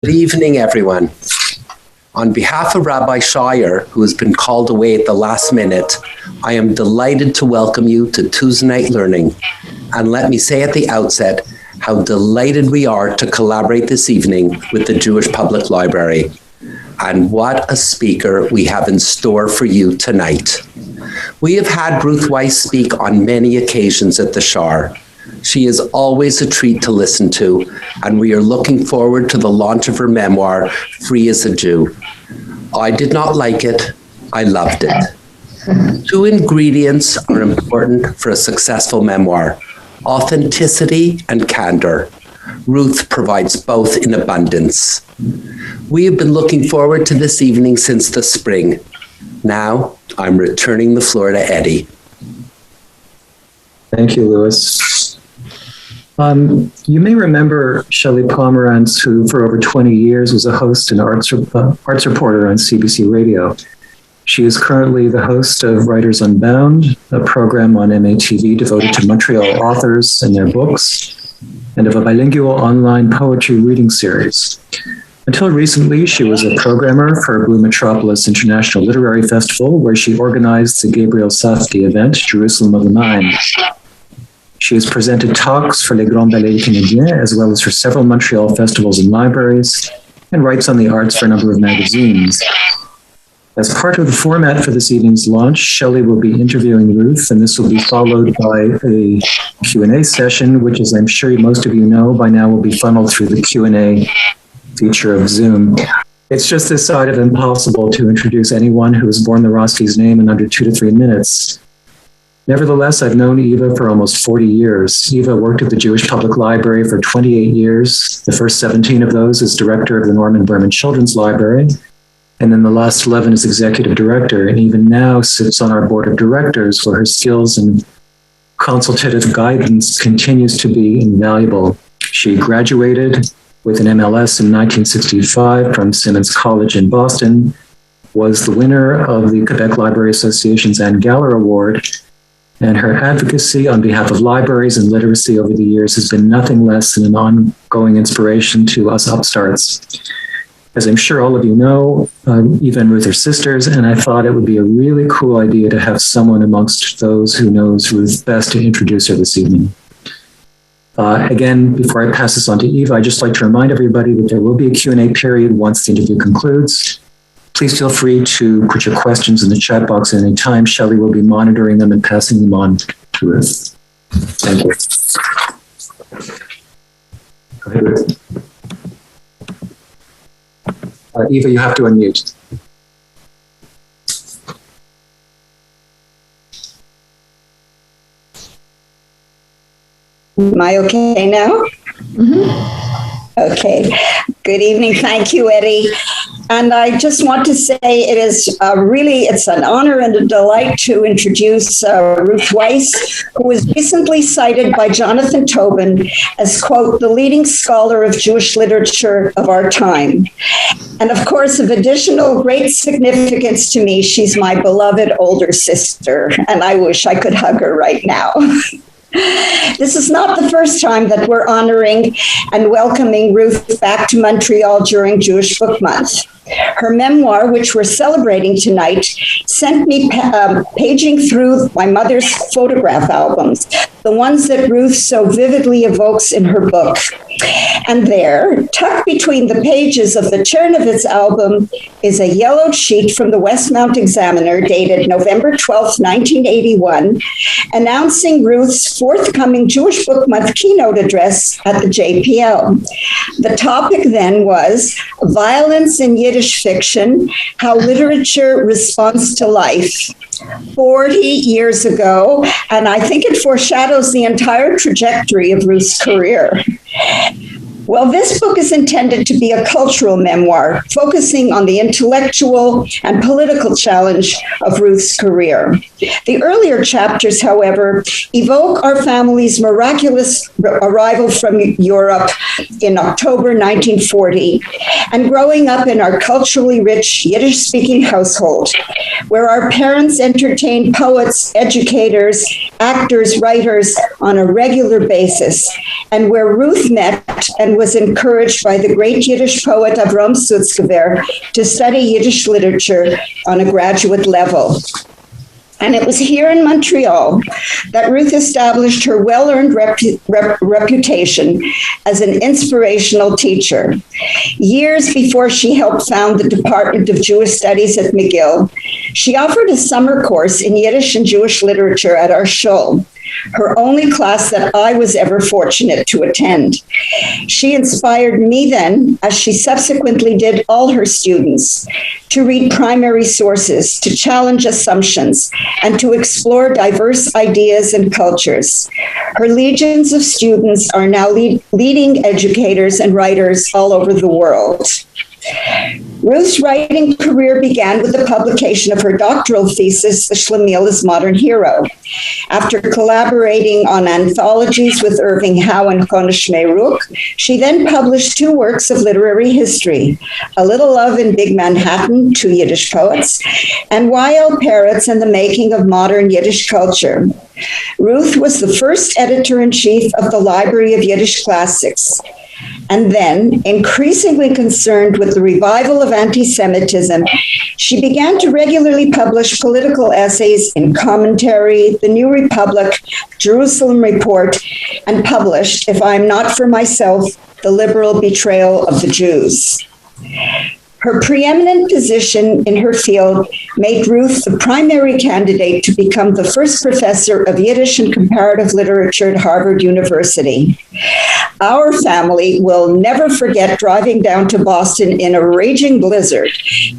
Good evening, everyone. On behalf of Rabbi Shaar, who has been called away at the last minute, I am delighted to welcome you to Tuesday Night Learning. And let me say at the outset how delighted we are to collaborate this evening with the Jewish Public Library. And what a speaker we have in store for you tonight. We have had Ruth Wisse speak on many occasions at the Shaar. She is always a treat to listen to, and we are looking forward to the launch of her memoir, Free as a Jew. I did not like it, I loved it. Two ingredients are important for a successful memoir: authenticity and candor. Ruth provides both in abundance. We have been looking forward to this evening since the spring. Now, I'm returning the floor to Eddie. Thank you, Louis. You may remember Shelley Pomerantz, who for over 20 years was a host and arts reporter on CBC Radio. She is currently the host of Writers Unbound, a program on MATV devoted to Montreal authors and their books, and of a bilingual online poetry reading series. Until recently, she was a programmer for Blue Metropolis International Literary Festival, where she organized the Gabriel Safdie event, Jerusalem of the Mind. She has presented talks for Les Grands Ballets Canadiens, as well as for several Montreal festivals and libraries, and writes on the arts for a number of magazines. As part of the format for this evening's launch, Shelley will be interviewing Ruth, and this will be followed by a Q&A session, which, as I'm sure most of you know, by now will be funneled through the Q&A feature of Zoom. It's just this side of impossible to introduce anyone who has borne the Roski's name in under 2 to 3 minutes. Nevertheless, I've known Eva for almost 40 years. Eva worked at the Jewish Public Library for 28 years, the first 17 of those as director of the Norman Berman Children's Library, and then the last 11 as executive director, and even now sits on our board of directors, where her skills and consultative guidance continues to be invaluable. She graduated with an MLS in 1965 from Simmons College in Boston, was the winner of the Quebec Library Association's Anne Galler Award, and her advocacy on behalf of libraries and literacy over the years has been nothing less than an ongoing inspiration to us upstarts. As I'm sure all of you know, Eva and Ruth are sisters, and I thought it would be a really cool idea to have someone amongst those who knows Ruth best to introduce her this evening. Again, before I pass this on to Eva, I'd just like to remind everybody that there will be a Q&A period once the interview concludes. Please feel free to put your questions in the chat box at any time. Shelley will be monitoring them and passing them on to Ruth. Thank you. Go ahead, Ruth. Eva, you have to unmute. Am I okay now? Mm-hmm. Okay. Good evening. Thank you, Eddie. And I just want to say it's an honor and a delight to introduce Ruth Wisse, who was recently cited by Jonathan Tobin as, quote, the leading scholar of Jewish literature of our time. And of course, of additional great significance to me, she's my beloved older sister, and I wish I could hug her right now. This is not the first time that we're honoring and welcoming Ruth back to Montreal during Jewish Book Month. Her memoir, which we're celebrating tonight, sent me paging through my mother's photograph albums, the ones that Ruth so vividly evokes in her book. And there, tucked between the pages of the Chernovitz album, is a yellowed sheet from the Westmount Examiner dated November 12, 1981, announcing Ruth's forthcoming Jewish Book Month keynote address at the JPL. The topic then was Violence in Yiddish Fiction, How Literature Responds to Life. 40 years ago, and I think it foreshadows the entire trajectory of Ruth's career. Well, this book is intended to be a cultural memoir, focusing on the intellectual and political challenge of Ruth's career. The earlier chapters, however, evoke our family's miraculous arrival from Europe in October 1940 and growing up in our culturally rich Yiddish-speaking household, where our parents entertained poets, educators, actors, writers on a regular basis, and where Ruth met and was encouraged by the great Yiddish poet Avram Sutzkever to study Yiddish literature on a graduate level. And it was here in Montreal that Ruth established her well-earned reputation as an inspirational teacher. Years before she helped found the Department of Jewish Studies at McGill, she offered a summer course in Yiddish and Jewish literature at our shul, her only class that I was ever fortunate to attend. She inspired me then, as she subsequently did all her students, to read primary sources, to challenge assumptions, and to explore diverse ideas and cultures. Her legions of students are now leading educators and writers all over the world. Ruth's writing career began with the publication of her doctoral thesis, The Schlemiel is Modern Hero. After collaborating on anthologies with Irving Howe and Chona Shmeiruk, she then published 2 works of literary history, A Little Love in Big Manhattan, 2 Yiddish poets, and Y.L. Peretz and the Making of Modern Yiddish Culture. Ruth was the first editor-in-chief of the Library of Yiddish Classics. And then, increasingly concerned with the revival of anti-Semitism, she began to regularly publish political essays in Commentary, The New Republic, Jerusalem Report, and published, If I'm Not for Myself, The Liberal Betrayal of the Jews. Her preeminent position in her field made Ruth the primary candidate to become the first professor of Yiddish and comparative literature at Harvard University. Our family will never forget driving down to Boston in a raging blizzard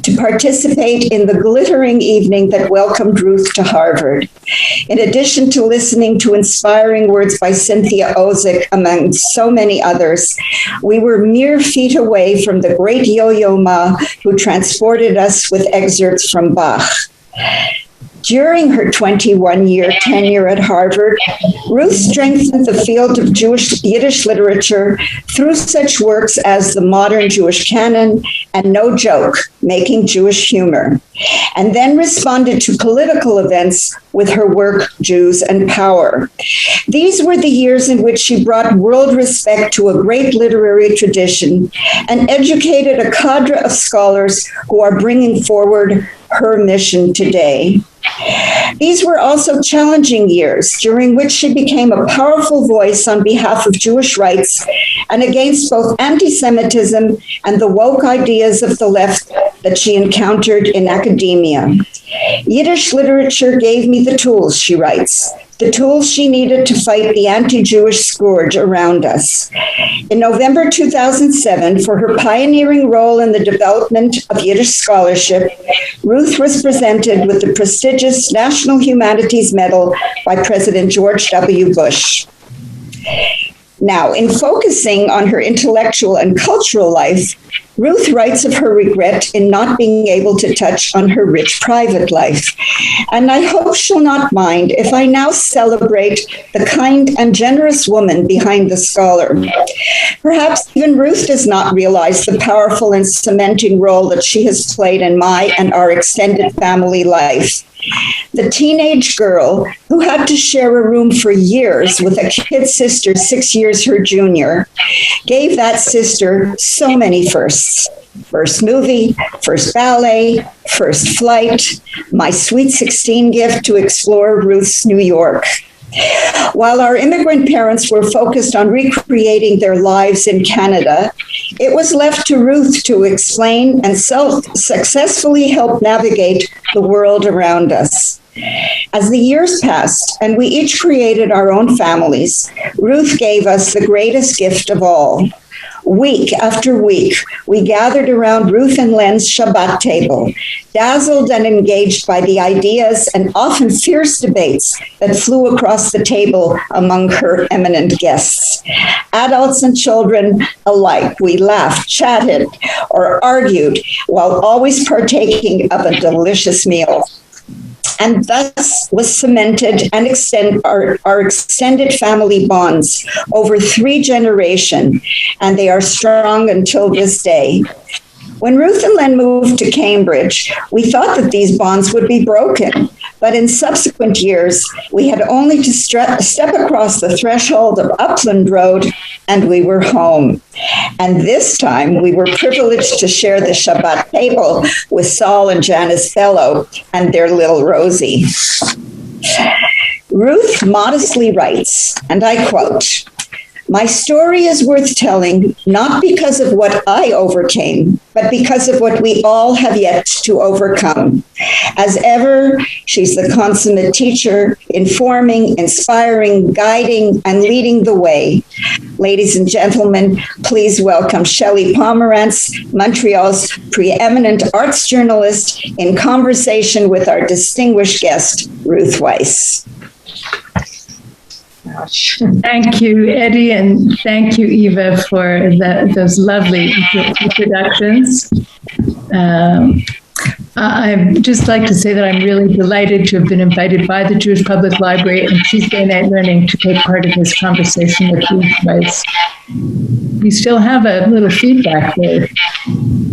to participate in the glittering evening that welcomed Ruth to Harvard. In addition to listening to inspiring words by Cynthia Ozick, among so many others, we were mere feet away from the great Yo-Yo Ma, who transported us with excerpts from Bach. During her 21-year tenure at Harvard, Ruth strengthened the field of Yiddish literature through such works as The Modern Jewish Canon and No Joke, Making Jewish Humor, and then responded to political events with her work, Jews and Power. These were the years in which she brought world respect to a great literary tradition and educated a cadre of scholars who are bringing forward her mission today. These were also challenging years during which she became a powerful voice on behalf of Jewish rights and against both anti-Semitism and the woke ideas of the left that she encountered in academia. Yiddish literature gave me the tools, she writes, the tools she needed to fight the anti-Jewish scourge around us. In November 2007, for her pioneering role in the development of Yiddish scholarship, Ruth was presented with the prestigious National Humanities Medal by President George W. Bush. Now, in focusing on her intellectual and cultural life, Ruth writes of her regret in not being able to touch on her rich private life. And I hope she'll not mind if I now celebrate the kind and generous woman behind the scholar. Perhaps even Ruth does not realize the powerful and cementing role that she has played in my and our extended family life. The teenage girl who had to share a room for years with a kid sister 6 years her junior gave that sister so many firsts. First movie, first ballet, first flight, my sweet 16 gift to explore Ruth's New York. While our immigrant parents were focused on recreating their lives in Canada, it was left to Ruth to explain and successfully help navigate the world around us. As the years passed and we each created our own families, Ruth gave us the greatest gift of all. Week after week, we gathered around Ruth and Len's Shabbat table, dazzled and engaged by the ideas and often fierce debates that flew across the table among her eminent guests. Adults and children alike, we laughed, chatted, or argued while always partaking of a delicious meal. and thus was cemented and our extended family bonds over 3 generations, and they are strong until this day. When Ruth and Len moved to Cambridge, we thought that these bonds would be broken, but in subsequent years, we had only to step across the threshold of Upland Road and we were home. And this time, we were privileged to share the Shabbat table with Saul and Janice Fellow and their little Rosie. Ruth modestly writes, and I quote, "My story is worth telling, not because of what I overcame, but because of what we all have yet to overcome. As ever, she's the consummate teacher, informing, inspiring, guiding, and leading the way. Ladies and gentlemen, please welcome Shelley Pomerantz, Montreal's preeminent arts journalist, in conversation with our distinguished guest, Ruth Wisse." Thank you, Eddie, and thank you, Eva, for those lovely introductions. I'd just like to say that I'm really delighted to have been invited by the Jewish Public Library and Tuesday Night Learning to take part in this conversation with you guys. We still have a little feedback there.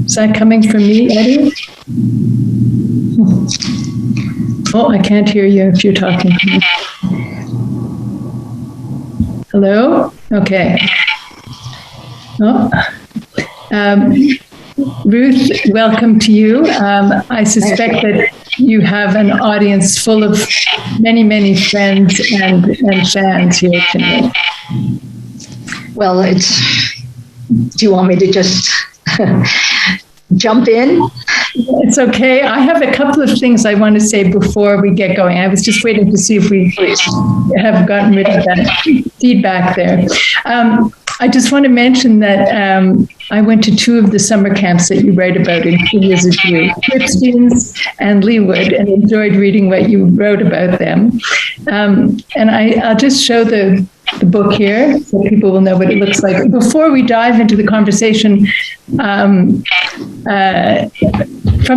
Is that coming from me, Eddie? Oh, I can't hear you if you're talking to me. Hello? Okay. Oh. Ruth, welcome to you. I suspect that you have an audience full of many, many friends and fans here tonight. Well, do you want me to just jump in? It's okay. I have a couple of things I want to say before we get going. I was just waiting to see if we have gotten rid of that feedback there. I just want to mention that I went to 2 of the summer camps that you write about in Free as a Jew, Christians and Leawood, and enjoyed reading what you wrote about them. And I'll just show the book here so people will know what it looks like. Before we dive into the conversation, from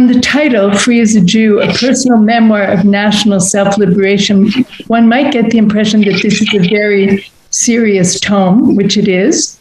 the title, Free as a Jew, a personal memoir of national self-liberation, one might get the impression that this is a very serious tome, which it is.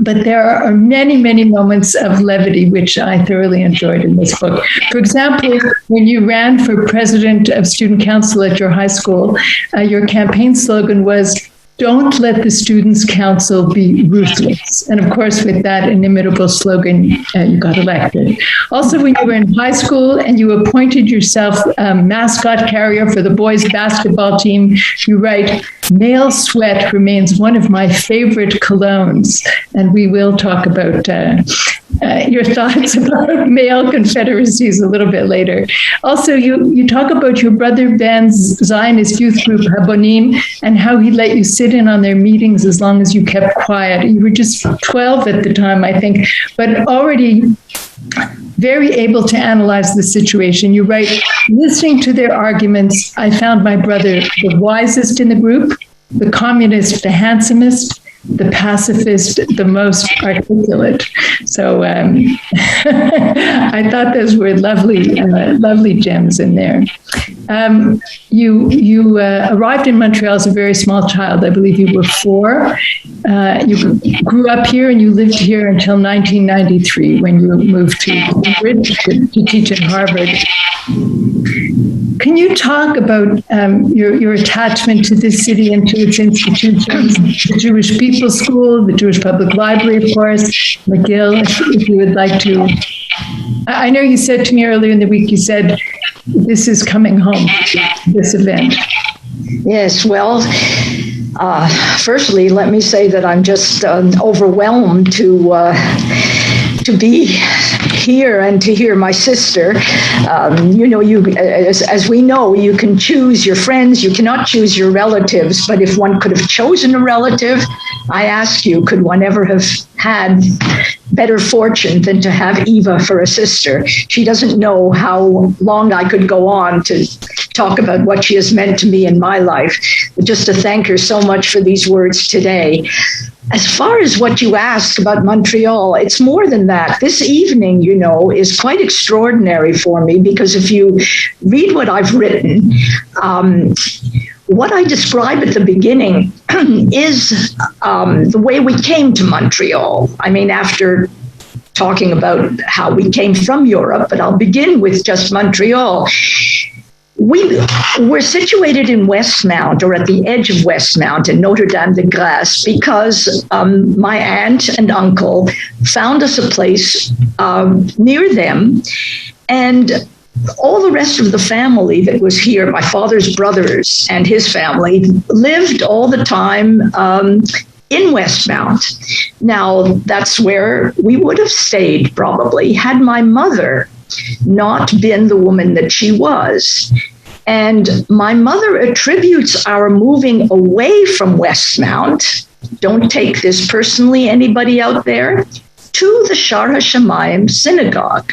But there are many, many moments of levity, which I thoroughly enjoyed in this book. For example, when you ran for president of student council at your high school, your campaign slogan was, "Don't let the Students' Council be ruthless." And of course, with that inimitable slogan, you got elected. Also, when you were in high school and you appointed yourself mascot carrier for the boys' basketball team, you write, "Male sweat remains one of my favorite colognes." And we will talk about your thoughts about male confederacies a little bit later. Also, you talk about your brother Ben's Zionist youth group, Habonim, and how he let you sit in on their meetings as long as you kept quiet. You were just 12 at the time, I think, but already very able to analyze the situation. You write, "Listening to their arguments, I found my brother the wisest in the group, the communist the handsomest, the pacifist the most articulate." So I thought those were lovely gems in there. You arrived in Montreal as a very small child. I believe you were 4. You grew up here and you lived here until 1993 when you moved to Cambridge to teach at Harvard. Can you talk about your attachment to this city and to its institutions, the Jewish People's School, the Jewish Public Library, of course, McGill, if you would like to? I know you said to me earlier in the week, you said, this is coming home, this event. Yes, well, firstly, let me say that I'm just overwhelmed to be here and to hear my sister. As we know, you can choose your friends, you cannot choose your relatives, but if one could have chosen a relative, I ask you, could one ever have had better fortune than to have Eva for a sister? She doesn't know how long I could go on to talk about what she has meant to me in my life, but just to thank her so much for these words today. as far as what you asked about Montreal, it's more than that. This evening, is quite extraordinary for me, because if you read what I've written, what I describe at the beginning is the way we came to Montreal. I mean, after talking about how we came from Europe, but I'll begin with just Montreal. We were situated in Westmount, or at the edge of Westmount in Notre-Dame-de-Grâce, because my aunt and uncle found us a place near them, and all the rest of the family that was here, my father's brothers and his family, lived all the time in Westmount. Now, that's where we would have stayed probably had my mother not been the woman that she was. And my mother attributes our moving away from Westmount, don't take this personally, anybody out there, to the Shaar Hashomayim synagogue,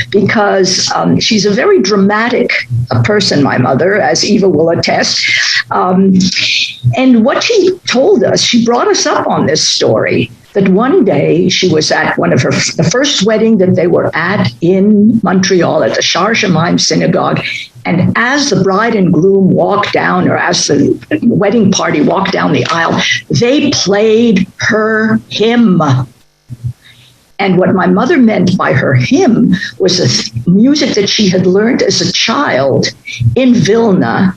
because she's a very dramatic person, my mother, as Eva will attest. And what she told us, she brought us up on this story, that one day she was at the first wedding that they were at in Montreal at the Shaar Hashomayim synagogue. And as the bride and groom walked down, or as the wedding party walked down the aisle, they played her hymn. And what my mother meant by her hymn was the music that she had learned as a child in Vilna,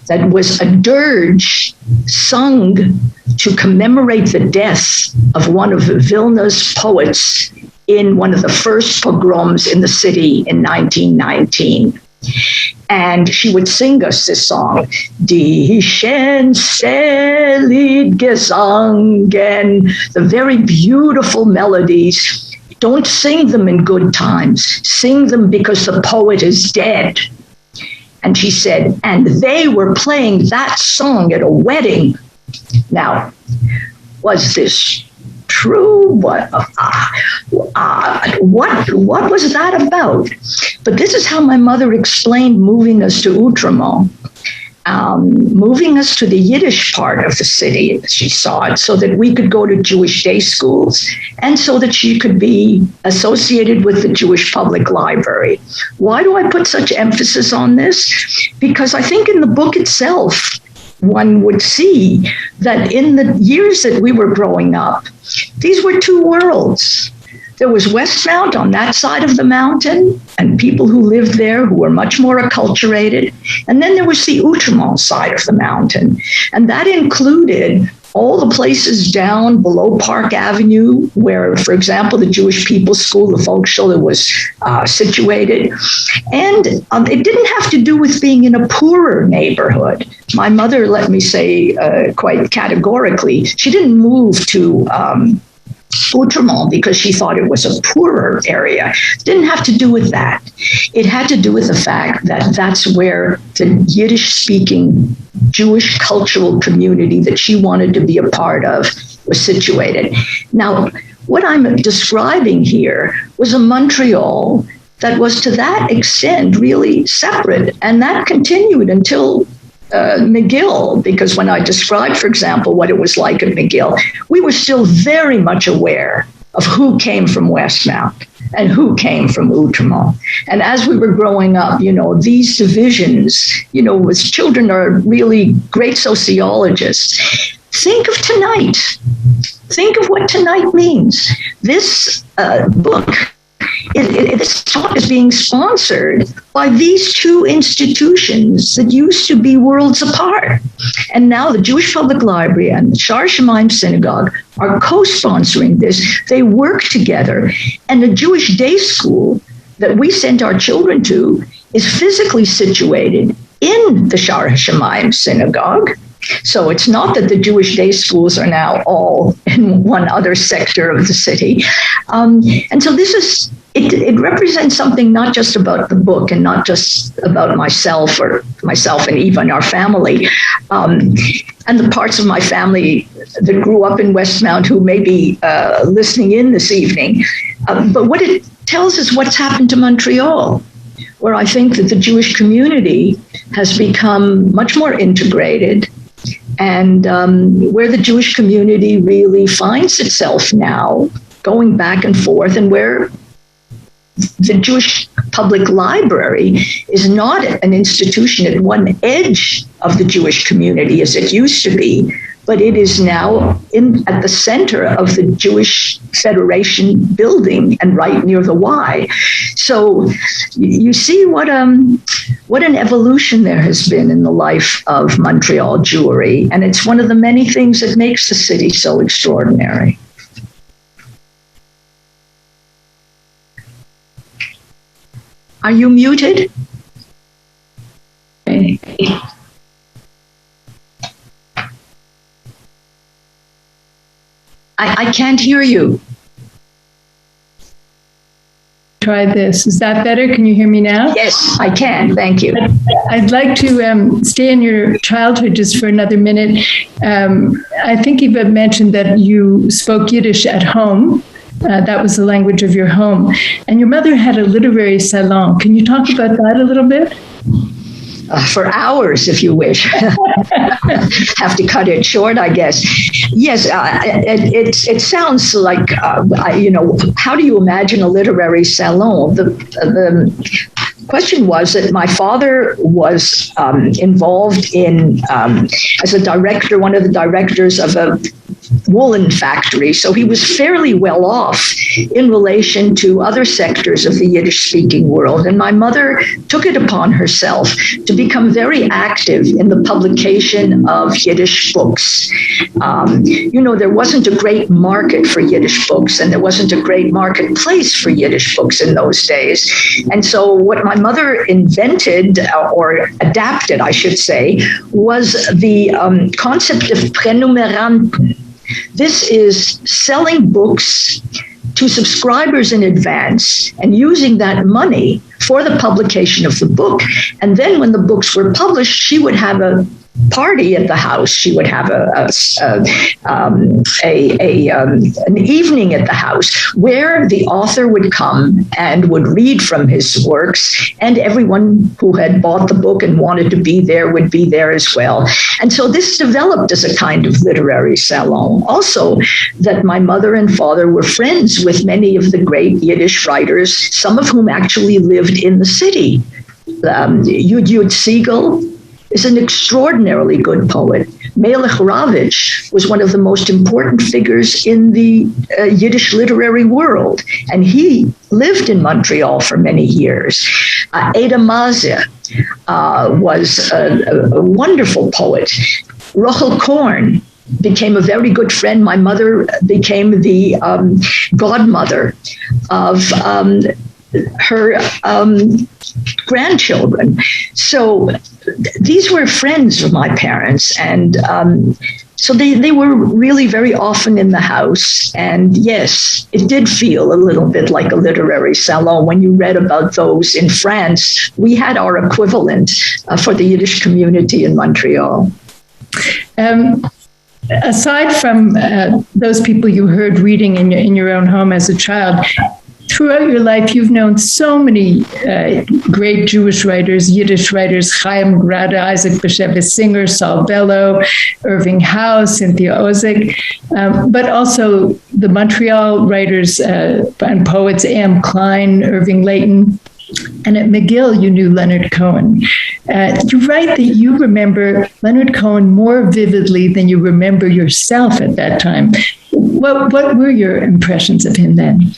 that was a dirge sung to commemorate the death of one of Vilna's poets in one of the first pogroms in the city in 1919. And she would sing us this song, Die schönste Gesang, and the very beautiful melodies. Don't sing them in good times. Sing them because the poet is dead. And she said, and they were playing that song at a wedding. Now, was this true? What was that about? But this is how my mother explained moving us to Outremont, moving us to the Yiddish part of the city, as she saw it, so that we could go to Jewish day schools and so that she could be associated with the Jewish Public Library. Why do I put such emphasis on this? Because I think in the book itself, one would see that in the years that we were growing up, these were two worlds. There was Westmount on that side of the mountain, and people who lived there who were much more acculturated. And then there was the Outremont side of the mountain. And that included all the places down below Park Avenue, where, for example, the Jewish People's School, the Volksschule, was situated. And it didn't have to do with being in a poorer neighborhood. My mother, let me say quite categorically, she didn't move to Outremont because she thought it was a poorer area. It didn't have to do with that. It had to do with the fact that that's where the Yiddish-speaking Jewish cultural community that she wanted to be a part of was situated. Now, what I'm describing here was a Montreal that was to that extent really separate, and that continued until McGill, because when I described, for example, what it was like at McGill, we were still very much aware of who came from Westmount and who came from Outremont. And as we were growing up, these divisions, as children are really great sociologists. Think of tonight. Think of what tonight means. This book, this talk is being sponsored by these two institutions that used to be worlds apart. And now the Jewish Public Library and the Shaar Hashomayim Synagogue are co-sponsoring this. They work together. And the Jewish day school that we sent our children to is physically situated in the Shaar Hashomayim Synagogue. So it's not that the Jewish day schools are now all in one other sector of the city. And so this is, it represents something not just about the book and not just about myself and even our family, and the parts of my family that grew up in Westmount who may be listening in this evening. But what it tells us what's happened to Montreal, where I think that the Jewish community has become much more integrated. and where the Jewish community really finds itself now, going back and forth, and where the Jewish Public Library is not an institution at one edge of the Jewish community as it used to be, but it is now at the center of the Jewish Federation building and right near the Y. So you see what an evolution there has been in the life of Montreal Jewry, and it's one of the many things that makes the city so extraordinary. Are you muted? I can't hear you. Try this. Is that better? Can you hear me now? Yes, I can. Thank you. I'd like to stay in your childhood just for another minute. I think Eva mentioned that you spoke Yiddish at home. That was the language of your home. And your mother had a literary salon. Can you talk about that a little bit? For hours, if you wish. Have to cut it short, I guess. Yes, it sounds like, how do you imagine a literary salon? The question was that my father was involved in, as a director, one of the directors of a woolen factory. So he was fairly well off in relation to other sectors of the Yiddish-speaking world. And my mother took it upon herself to become very active in the publication of Yiddish books. There wasn't a great market for Yiddish books, and there wasn't a great marketplace for Yiddish books in those days. And so what my mother invented, or adapted, I should say, was the concept of prenumeranten. This is selling books to subscribers in advance and using that money for the publication of the book. And then when the books were published, she would have a party at the house. She would have an evening at the house where the author would come and would read from his works, and everyone who had bought the book and wanted to be there would be there as well. And so this developed as a kind of literary salon. Also, that my mother and father were friends with many of the great Yiddish writers, some of whom actually lived in the city. Eugene Siegel is an extraordinarily good poet. Melech Ravitch was one of the most important figures in the Yiddish literary world, and he lived in Montreal for many years. Ada Mazia was a wonderful poet. Rochel Korn became a very good friend. My mother became the godmother of her grandchildren. So these were friends of my parents, and so they were really very often in the house. And yes, it did feel a little bit like a literary salon. When you read about those in France, we had our equivalent for the Yiddish community in Montreal. Aside from those people you heard reading in your own home as a child, throughout your life, you've known so many great Jewish writers, Yiddish writers, Chaim Grada, Isaac Bashevis Singer, Saul Bellow, Irving Howe, Cynthia Ozick, but also the Montreal writers and poets, A.M. Klein, Irving Layton. And at McGill, you knew Leonard Cohen. You write that you remember Leonard Cohen more vividly than you remember yourself at that time. What were your impressions of him then?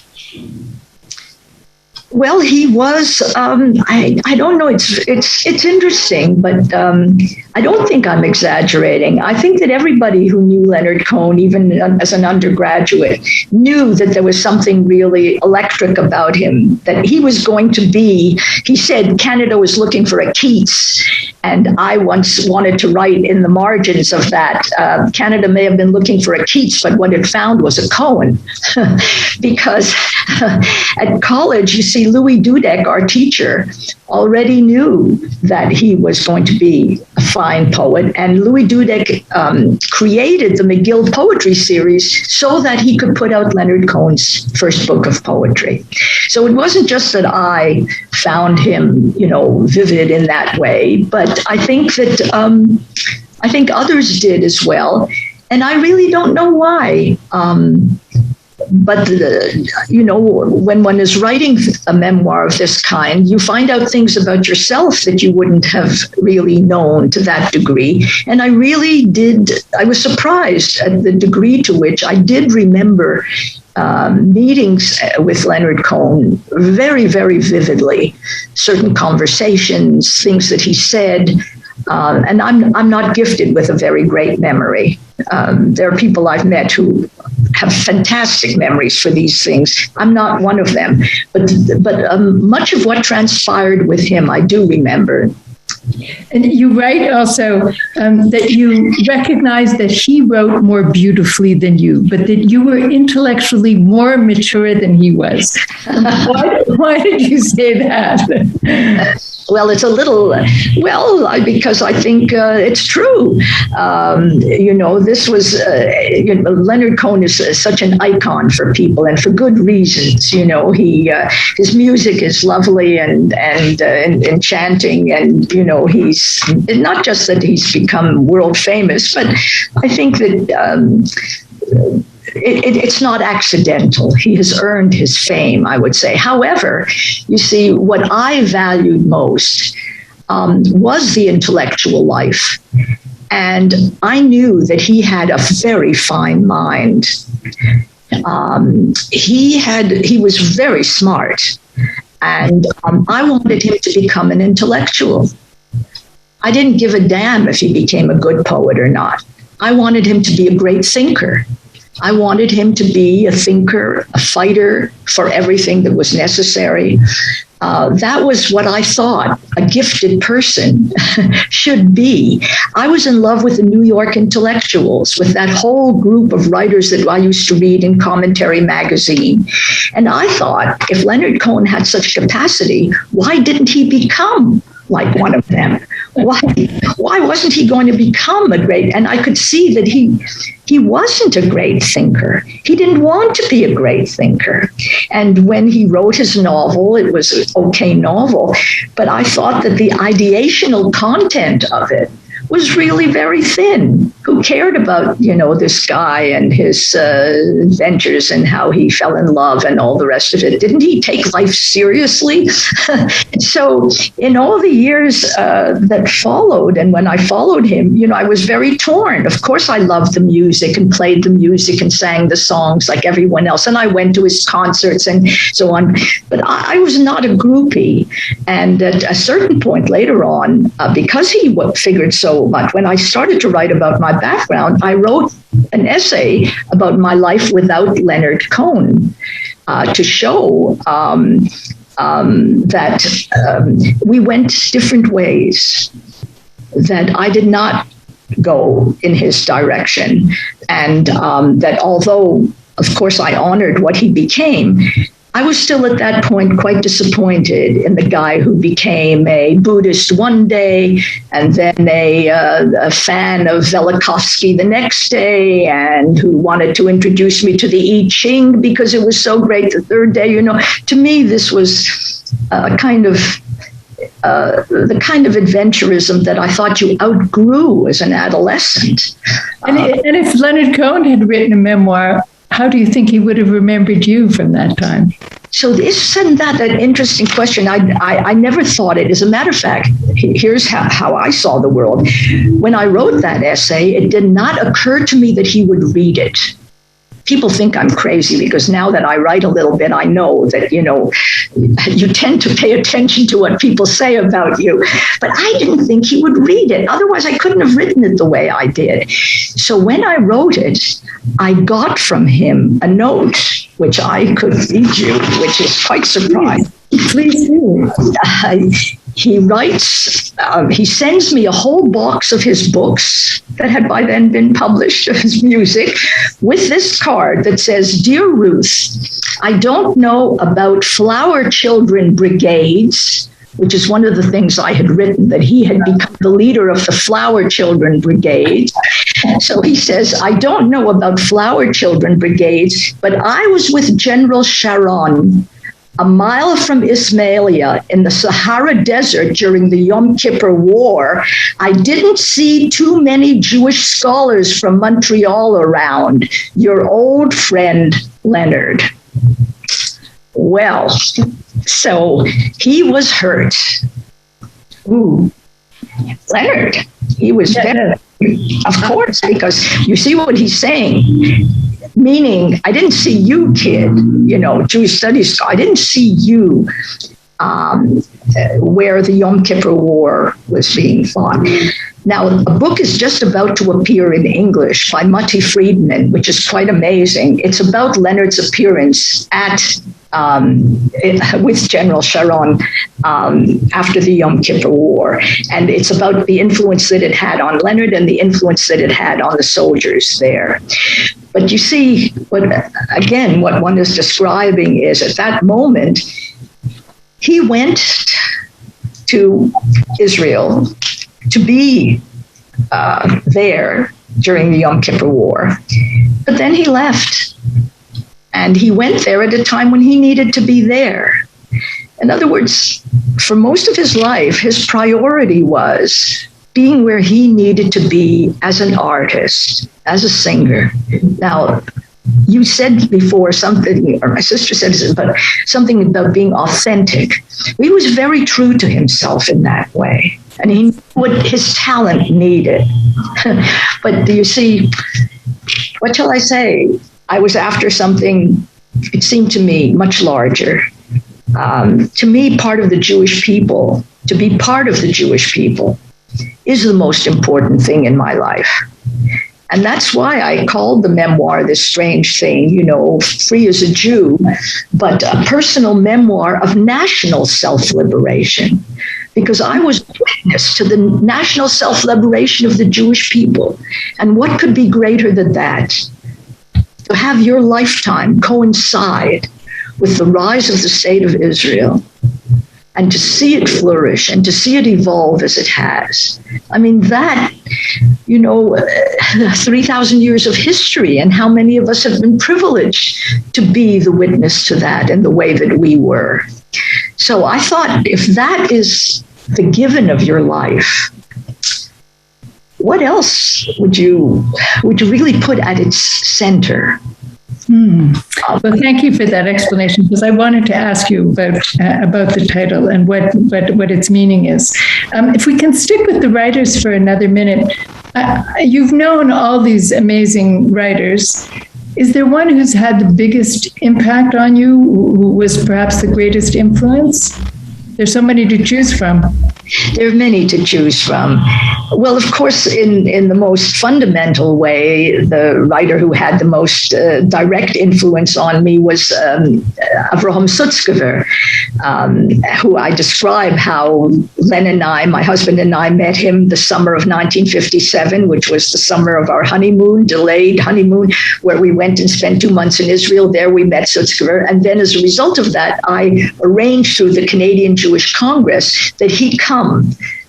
Well, he was, I don't know, it's interesting, but I don't think I'm exaggerating. I think that everybody who knew Leonard Cohen, even as an undergraduate, knew that there was something really electric about him, that he was going to be, he said, Canada was looking for a Keats, and I once wanted to write in the margins of that, Canada may have been looking for a Keats, but what it found was a Cohen, because at college, you see, Louis Dudek, our teacher, already knew that he was going to be a fine poet. And Louis Dudek created the McGill Poetry Series so that he could put out Leonard Cohen's first book of poetry. So it wasn't just that I found him, vivid in that way, but I think that I think others did as well. And I really don't know why. But, when one is writing a memoir of this kind, you find out things about yourself that you wouldn't have really known to that degree. And I was surprised at the degree to which I did remember meetings with Leonard Cohen very, very vividly, certain conversations, things that he said. And I'm not gifted with a very great memory. There are people I've met who have fantastic memories for these things. I'm not one of them, but much of what transpired with him, I do remember. And you write also that you recognize that he wrote more beautifully than you, but that you were intellectually more mature than he was. Why did you say that? Well, it's a little, because I think it's true. This was, Leonard Cohen is such an icon for people, and for good reasons. His music is lovely and enchanting, and, he's not just that he's become world famous, but I think that it's not accidental. He has earned his fame, I would say. However, you see, what I valued most was the intellectual life. And I knew that he had a very fine mind. He was very smart. And I wanted him to become an intellectual. I didn't give a damn if he became a good poet or not. I wanted him to be a great thinker. I wanted him to be a thinker, a fighter for everything that was necessary. That was what I thought a gifted person should be. I was in love with the New York intellectuals, with that whole group of writers that I used to read in Commentary magazine. And I thought, if Leonard Cohen had such capacity, why didn't he become like one of them? Why wasn't he going to become a great? And I could see that he wasn't a great thinker. He didn't want to be a great thinker. And when he wrote his novel, it was an okay novel, but I thought that the ideational content of it was really very thin. Who cared about, this guy and his adventures and how he fell in love and all the rest of it? Didn't he take life seriously? So in all the years that followed, and when I followed him, I was very torn. Of course, I loved the music and played the music and sang the songs like everyone else. And I went to his concerts and so on. But I was not a groupie. And at a certain point later on, because he figured so much, when I started to write about my background, I wrote an essay about my life without Leonard Cohen to show that we went different ways, that I did not go in his direction, and that although, of course, I honored what he became, I was still at that point quite disappointed in the guy who became a Buddhist one day and then a fan of Velikovsky the next day, and who wanted to introduce me to the I Ching because it was so great the third day. To me, this was the kind of adventurism that I thought you outgrew as an adolescent. And if Leonard Cohen had written a memoir, how do you think he would have remembered you from that time? So isn't that an interesting question? I never thought it. As a matter of fact, here's how I saw the world. When I wrote that essay, it did not occur to me that he would read it. People think I'm crazy because now that I write a little bit, I know that, you tend to pay attention to what people say about you. But I didn't think he would read it. Otherwise, I couldn't have written it the way I did. So when I wrote it, I got from him a note, which I could read you, which is quite surprising. Please do. He writes, he sends me a whole box of his books that had by then been published, of his music, with this card that says, "Dear Ruth, I don't know about flower children brigades," which is one of the things I had written, that he had become the leader of the Flower Children Brigade. So he says, "I don't know about Flower Children Brigades, but I was with General Sharon a mile from Ismailia in the Sahara Desert during the Yom Kippur War, I didn't see too many Jewish scholars from Montreal around. Your old friend, Leonard. Well, so he was hurt. Ooh, Leonard, he was very, of course, because you see what he's saying. Meaning, I didn't see you, kid, Jewish studies scholar. I didn't see you where the Yom Kippur War was being fought. Now, a book is just about to appear in English by Matti Friedman, which is quite amazing. It's about Leonard's appearance with General Sharon after the Yom Kippur War. And it's about the influence that it had on Leonard and the influence that it had on the soldiers there. But you see, what one is describing is at that moment, he went to Israel to be there during the Yom Kippur War. But then he left. And he went there at a time when he needed to be there. In other words, for most of his life, his priority was being where he needed to be as an artist, as a singer. Now, you said before something, or my sister said something about being authentic. He was very true to himself in that way. And he knew what his talent needed. But you see, what shall I say? I was after something, it seemed to me, much larger. To me, part of the Jewish people, to be part of the Jewish people, is the most important thing in my life. And that's why I called the memoir this strange thing, Free as a Jew, but a personal memoir of national self-liberation. Because I was witness to the national self-liberation of the Jewish people. And what could be greater than that? To have your lifetime coincide with the rise of the state of Israel and to see it flourish and to see it evolve as it has. I mean, that, 3,000 years of history, and how many of us have been privileged to be the witness to that in the way that we were. So I thought, if that is the given of your life, what else would you really put at its center? Well, thank you for that explanation, because I wanted to ask you about the title and what its meaning is. If we can stick with the writers for another minute, you've known all these amazing writers. Is there one who's had the biggest impact on you, who was perhaps the greatest influence? There's so many to choose from. There are many to choose from. Well, of course, in the most fundamental way, the writer who had the most direct influence on me was Avraham Sutzkever, who I describe how Len and I, my husband and I, met him the summer of 1957, which was the summer of our honeymoon, delayed honeymoon, where we went and spent 2 months in Israel. There we met Sutzkever. And then as a result of that, I arranged through the Canadian Jewish Congress that he come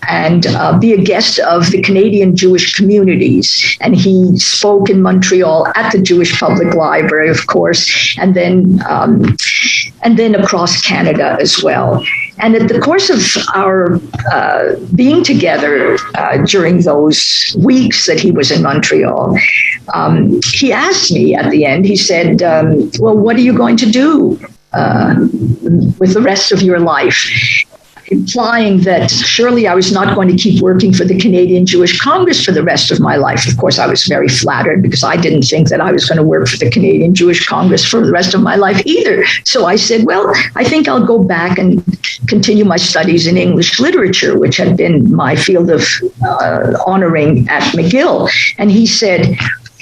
and be a guest of the Canadian Jewish communities. And he spoke in Montreal at the Jewish Public Library, of course, and then across Canada as well. And at the course of our being together during those weeks that he was in Montreal, he asked me at the end, he said, well, what are you going to do with the rest of your life? Implying that surely I was not going to keep working for the Canadian Jewish Congress for the rest of my life. Of course, I was very flattered, because I didn't think that I was going to work for the Canadian Jewish Congress for the rest of my life either. So I said, well, I think I'll go back and continue my studies in English literature, which had been my field of honoring at McGill. And he said,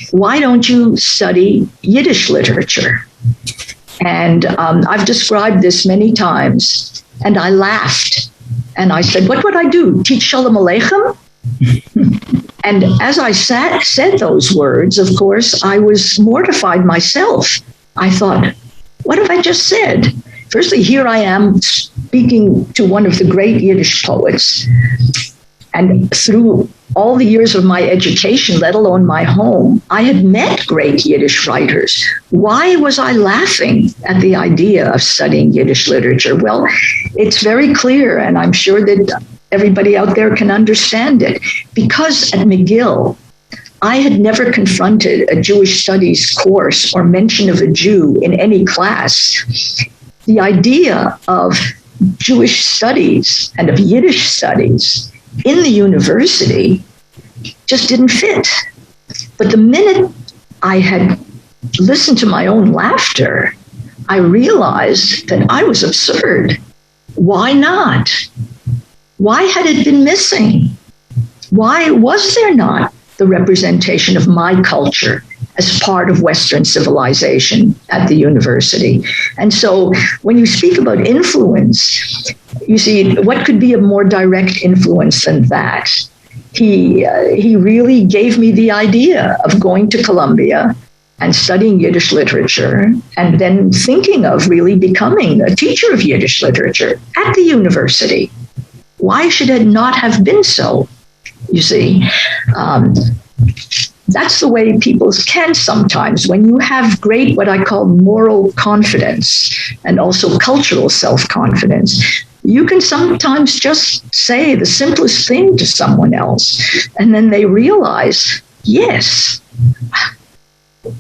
why don't you study Yiddish literature? And I've described this many times. And I laughed, and I said, what would I do? Teach Shalom Aleichem? And as I said those words, of course, I was mortified myself. I thought, what have I just said? Firstly, here I am speaking to one of the great Yiddish poets. And through all the years of my education, let alone my home, I had met great Yiddish writers. Why was I laughing at the idea of studying Yiddish literature? Well, it's very clear, and I'm sure that everybody out there can understand it. Because at McGill, I had never confronted a Jewish studies course or mention of a Jew in any class. The idea of Jewish studies and of Yiddish studies in the university just didn't fit. But the minute I had listened to my own laughter, I realized that I was absurd. Why not? Why had it been missing? Why was there not the representation of my culture as part of Western civilization at the university? And so when you speak about influence, you see, what could be a more direct influence than that? He really gave me the idea of going to Columbia and studying Yiddish literature, and then thinking of really becoming a teacher of Yiddish literature at the university. Why should it not have been so? You see, that's the way people can sometimes, when you have great, what I call moral confidence and also cultural self-confidence, you can sometimes just say the simplest thing to someone else, and then they realize, yes,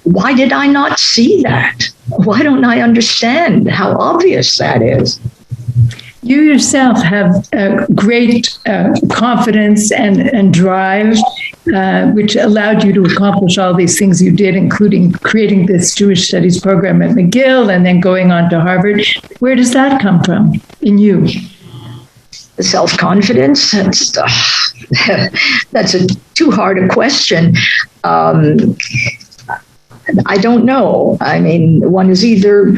why did I not see that? Why don't I understand how obvious that is? You yourself have great confidence and drive, which allowed you to accomplish all these things you did, including creating this Jewish Studies program at McGill and then going on to Harvard. Where does that come from in you? The self-confidence, that's too hard a question. I don't know. I mean, one is either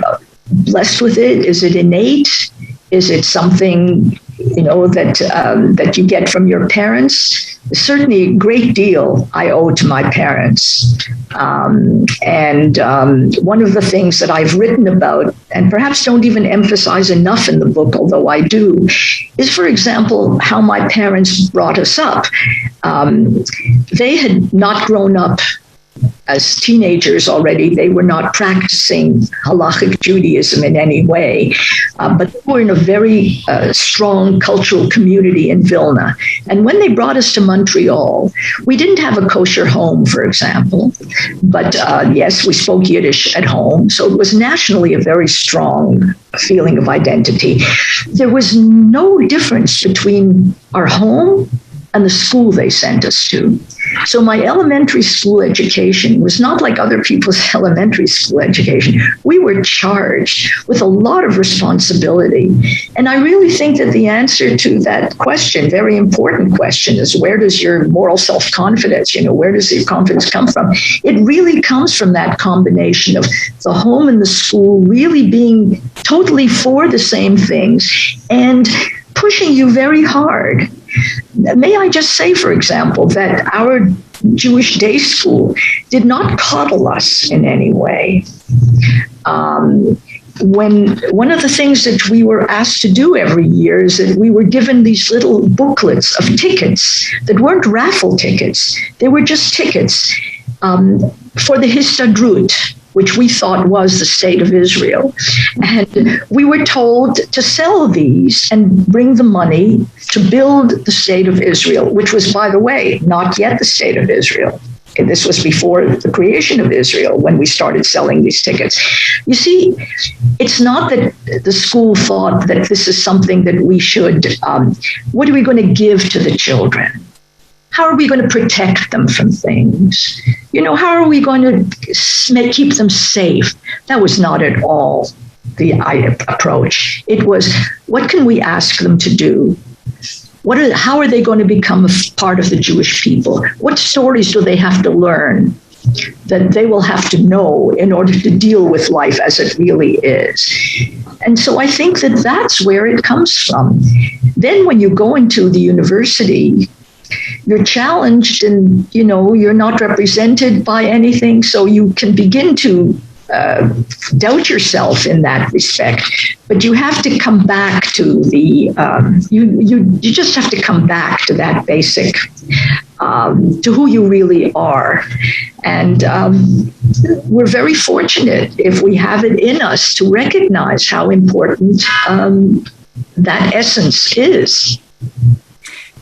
blessed with it. Is it innate? Is it something, that you get from your parents? Certainly a great deal I owe to my parents. And one of the things that I've written about, and perhaps don't even emphasize enough in the book, although I do, is, for example, how my parents brought us up. They had not grown up as teenagers already. They were not practicing halachic Judaism in any way, but they were in a very strong cultural community in Vilna. And when they brought us to Montreal, we didn't have a kosher home, for example, but yes, we spoke Yiddish at home. So it was nationally a very strong feeling of identity. There was no difference between our home and the school they sent us to. So my elementary school education was not like other people's elementary school education. We were charged with a lot of responsibility. And I really think that the answer to that question, very important question, is where does your moral self-confidence, where does your confidence come from? It really comes from that combination of the home and the school really being totally for the same things and pushing you very hard. May I just say, for example, that our Jewish day school did not coddle us in any way. When one of the things that we were asked to do every year is that we were given these little booklets of tickets that weren't raffle tickets. They were just tickets for the Histadrut, which we thought was the state of Israel. And we were told to sell these and bring the money to build the state of Israel, which was, by the way, not yet the state of Israel. And this was before the creation of Israel when we started selling these tickets. You see, it's not that the school thought that this is something that we should, what are we going to give to the children? How are we going to protect them from things? How are we going to keep them safe? That was not at all the approach. It was, what can we ask them to do? How are they going to become a part of the Jewish people? What stories do they have to learn that they will have to know in order to deal with life as it really is? And so I think that that's where it comes from. Then when you go into the university, you're challenged and, you're not represented by anything. So you can begin to doubt yourself in that respect. But you have to come back to the you just have to come back to that basic, to who you really are. And we're very fortunate if we have it in us to recognize how important that essence is.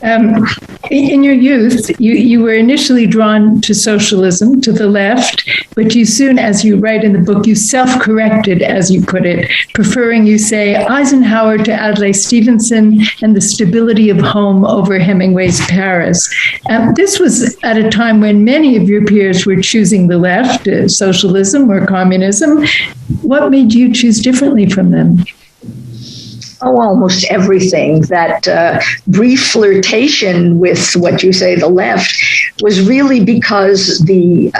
In your youth, you were initially drawn to socialism, to the left, but you soon, as you write in the book, you self-corrected, as you put it, preferring, you say, Eisenhower to Adlai Stevenson and the stability of home over Hemingway's Paris. This was at a time when many of your peers were choosing the left, socialism or communism. What made you choose differently from them? Oh, almost everything. That brief flirtation with what you say, the left, was really because the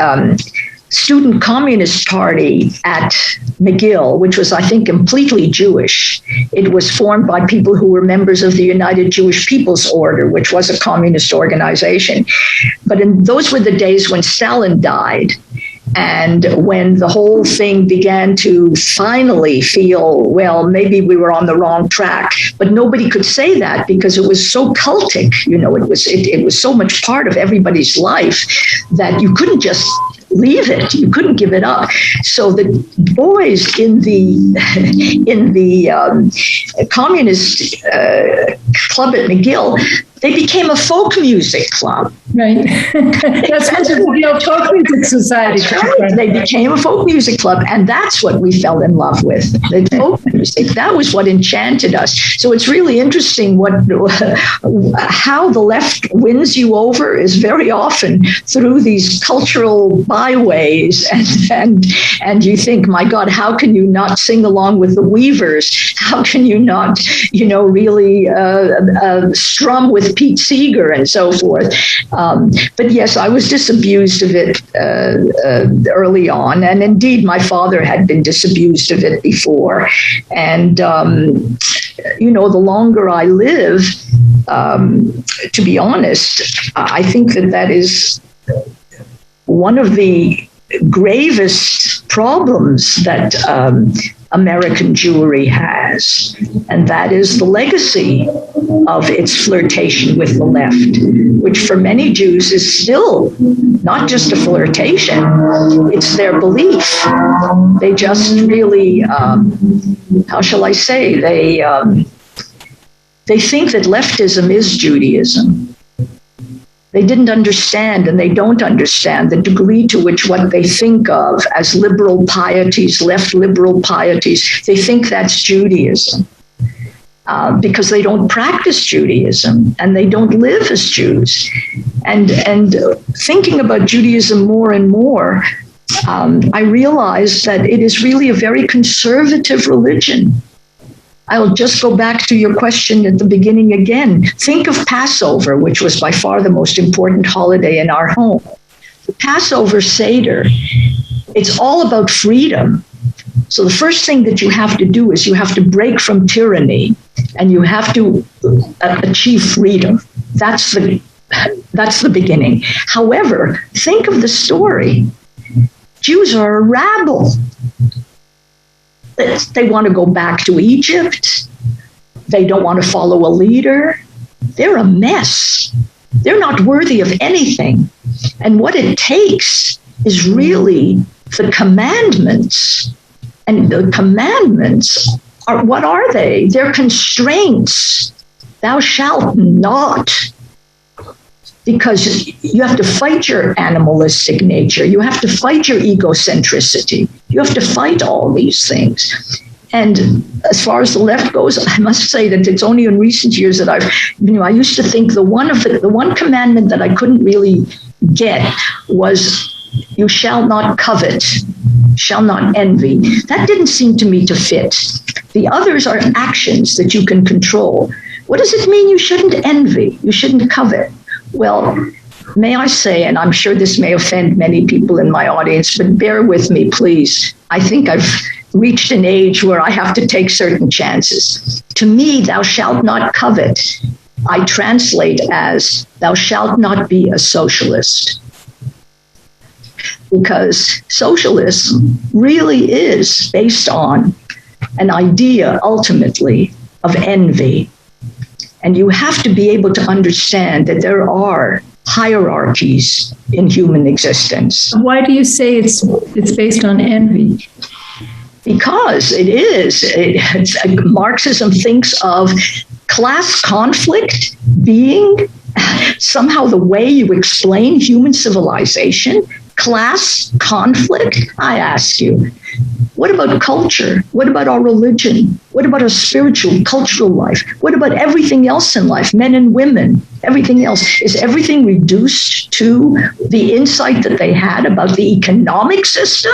Student Communist Party at McGill, which was, I think, completely Jewish. It was formed by people who were members of the United Jewish People's Order, which was a communist organization. But those were the days when Stalin died. And when the whole thing began to finally feel, well, maybe we were on the wrong track, but nobody could say that because it was so cultic, it was so much part of everybody's life that you couldn't just leave it. You couldn't give it up. So the boys in the communist club at McGill, they became a folk music club. Right. That's what the folk music society. That's right. They became a folk music club, and that's what we fell in love with. The folk music. That was what enchanted us. So it's really interesting how the left wins you over is very often through these cultural byways, and you think, my God, how can you not sing along with the Weavers? How can you not, really strum with Pete Seeger and so forth? But yes, I was disabused of it early on. And indeed, my father had been disabused of it before. And, the longer I live, to be honest, I think that is one of the gravest problems that American Jewry has, and that is the legacy of its flirtation with the left, which for many Jews is still not just a flirtation, it's their belief. They just really, how shall I say, they think that leftism is Judaism. They didn't understand, and they don't understand, the degree to which what they think of as liberal pieties, left liberal pieties, they think that's Judaism. Because they don't practice Judaism and they don't live as Jews. And thinking about Judaism more and more, I realized that it is really a very conservative religion. I'll just go back to your question at the beginning again. Think of Passover, which was by far the most important holiday in our home. The Passover Seder, it's all about freedom. So the first thing that you have to do is you have to break from tyranny and you have to achieve freedom. That's the beginning. However, think of the story. Jews are a rabble. They want to go back to Egypt. They don't want to follow a leader. They're a mess. They're not worthy of anything. And what it takes is really the commandments. And the commandments are, what are they? They're constraints. Thou shalt not. Because you have to fight your animalistic nature. You have to fight your egocentricity. You have to fight all these things. And as far as the left goes, I must say that it's only in recent years that I used to think the one commandment that I couldn't really get was, you shall not covet, shall not envy. That didn't seem to me to fit. The others are actions that you can control. What does it mean you shouldn't envy? You shouldn't covet? Well, may I say, and I'm sure this may offend many people in my audience, but bear with me, please. I think I've reached an age where I have to take certain chances. To me, thou shalt not covet, I translate as, thou shalt not be a socialist. because socialism really is based on an idea, ultimately, of envy. And you have to be able to understand that there are hierarchies in human existence. Why do you say it's based on envy? Because it is. Marxism thinks of class conflict being somehow the way you explain human civilization. Class conflict, I ask you. What about culture? What about our religion? What about our spiritual, cultural life? What about everything else in life, men and women, everything else? Is everything reduced to the insight that they had about the economic system?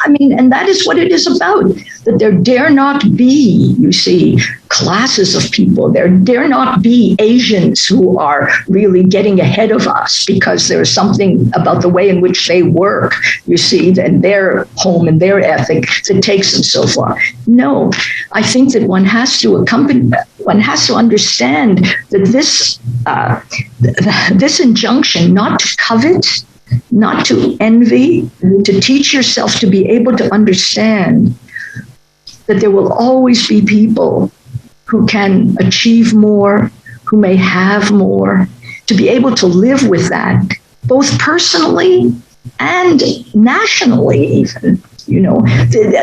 I mean, and that is what it is about, that there dare not be, you see, classes of people. There dare not be Asians who are really getting ahead of us because there's something about the way in which they work, you see, and their home and their ethic that takes them so far. No, I think that one has to understand that this injunction not to covet, not to envy, to teach yourself to be able to understand that there will always be people who can achieve more, who may have more, to be able to live with that, both personally and nationally even. You know,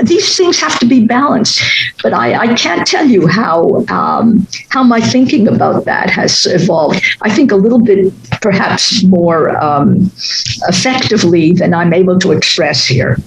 these things have to be balanced. But I can't tell you how my thinking about that has evolved. I think a little bit, perhaps more effectively than I'm able to express here.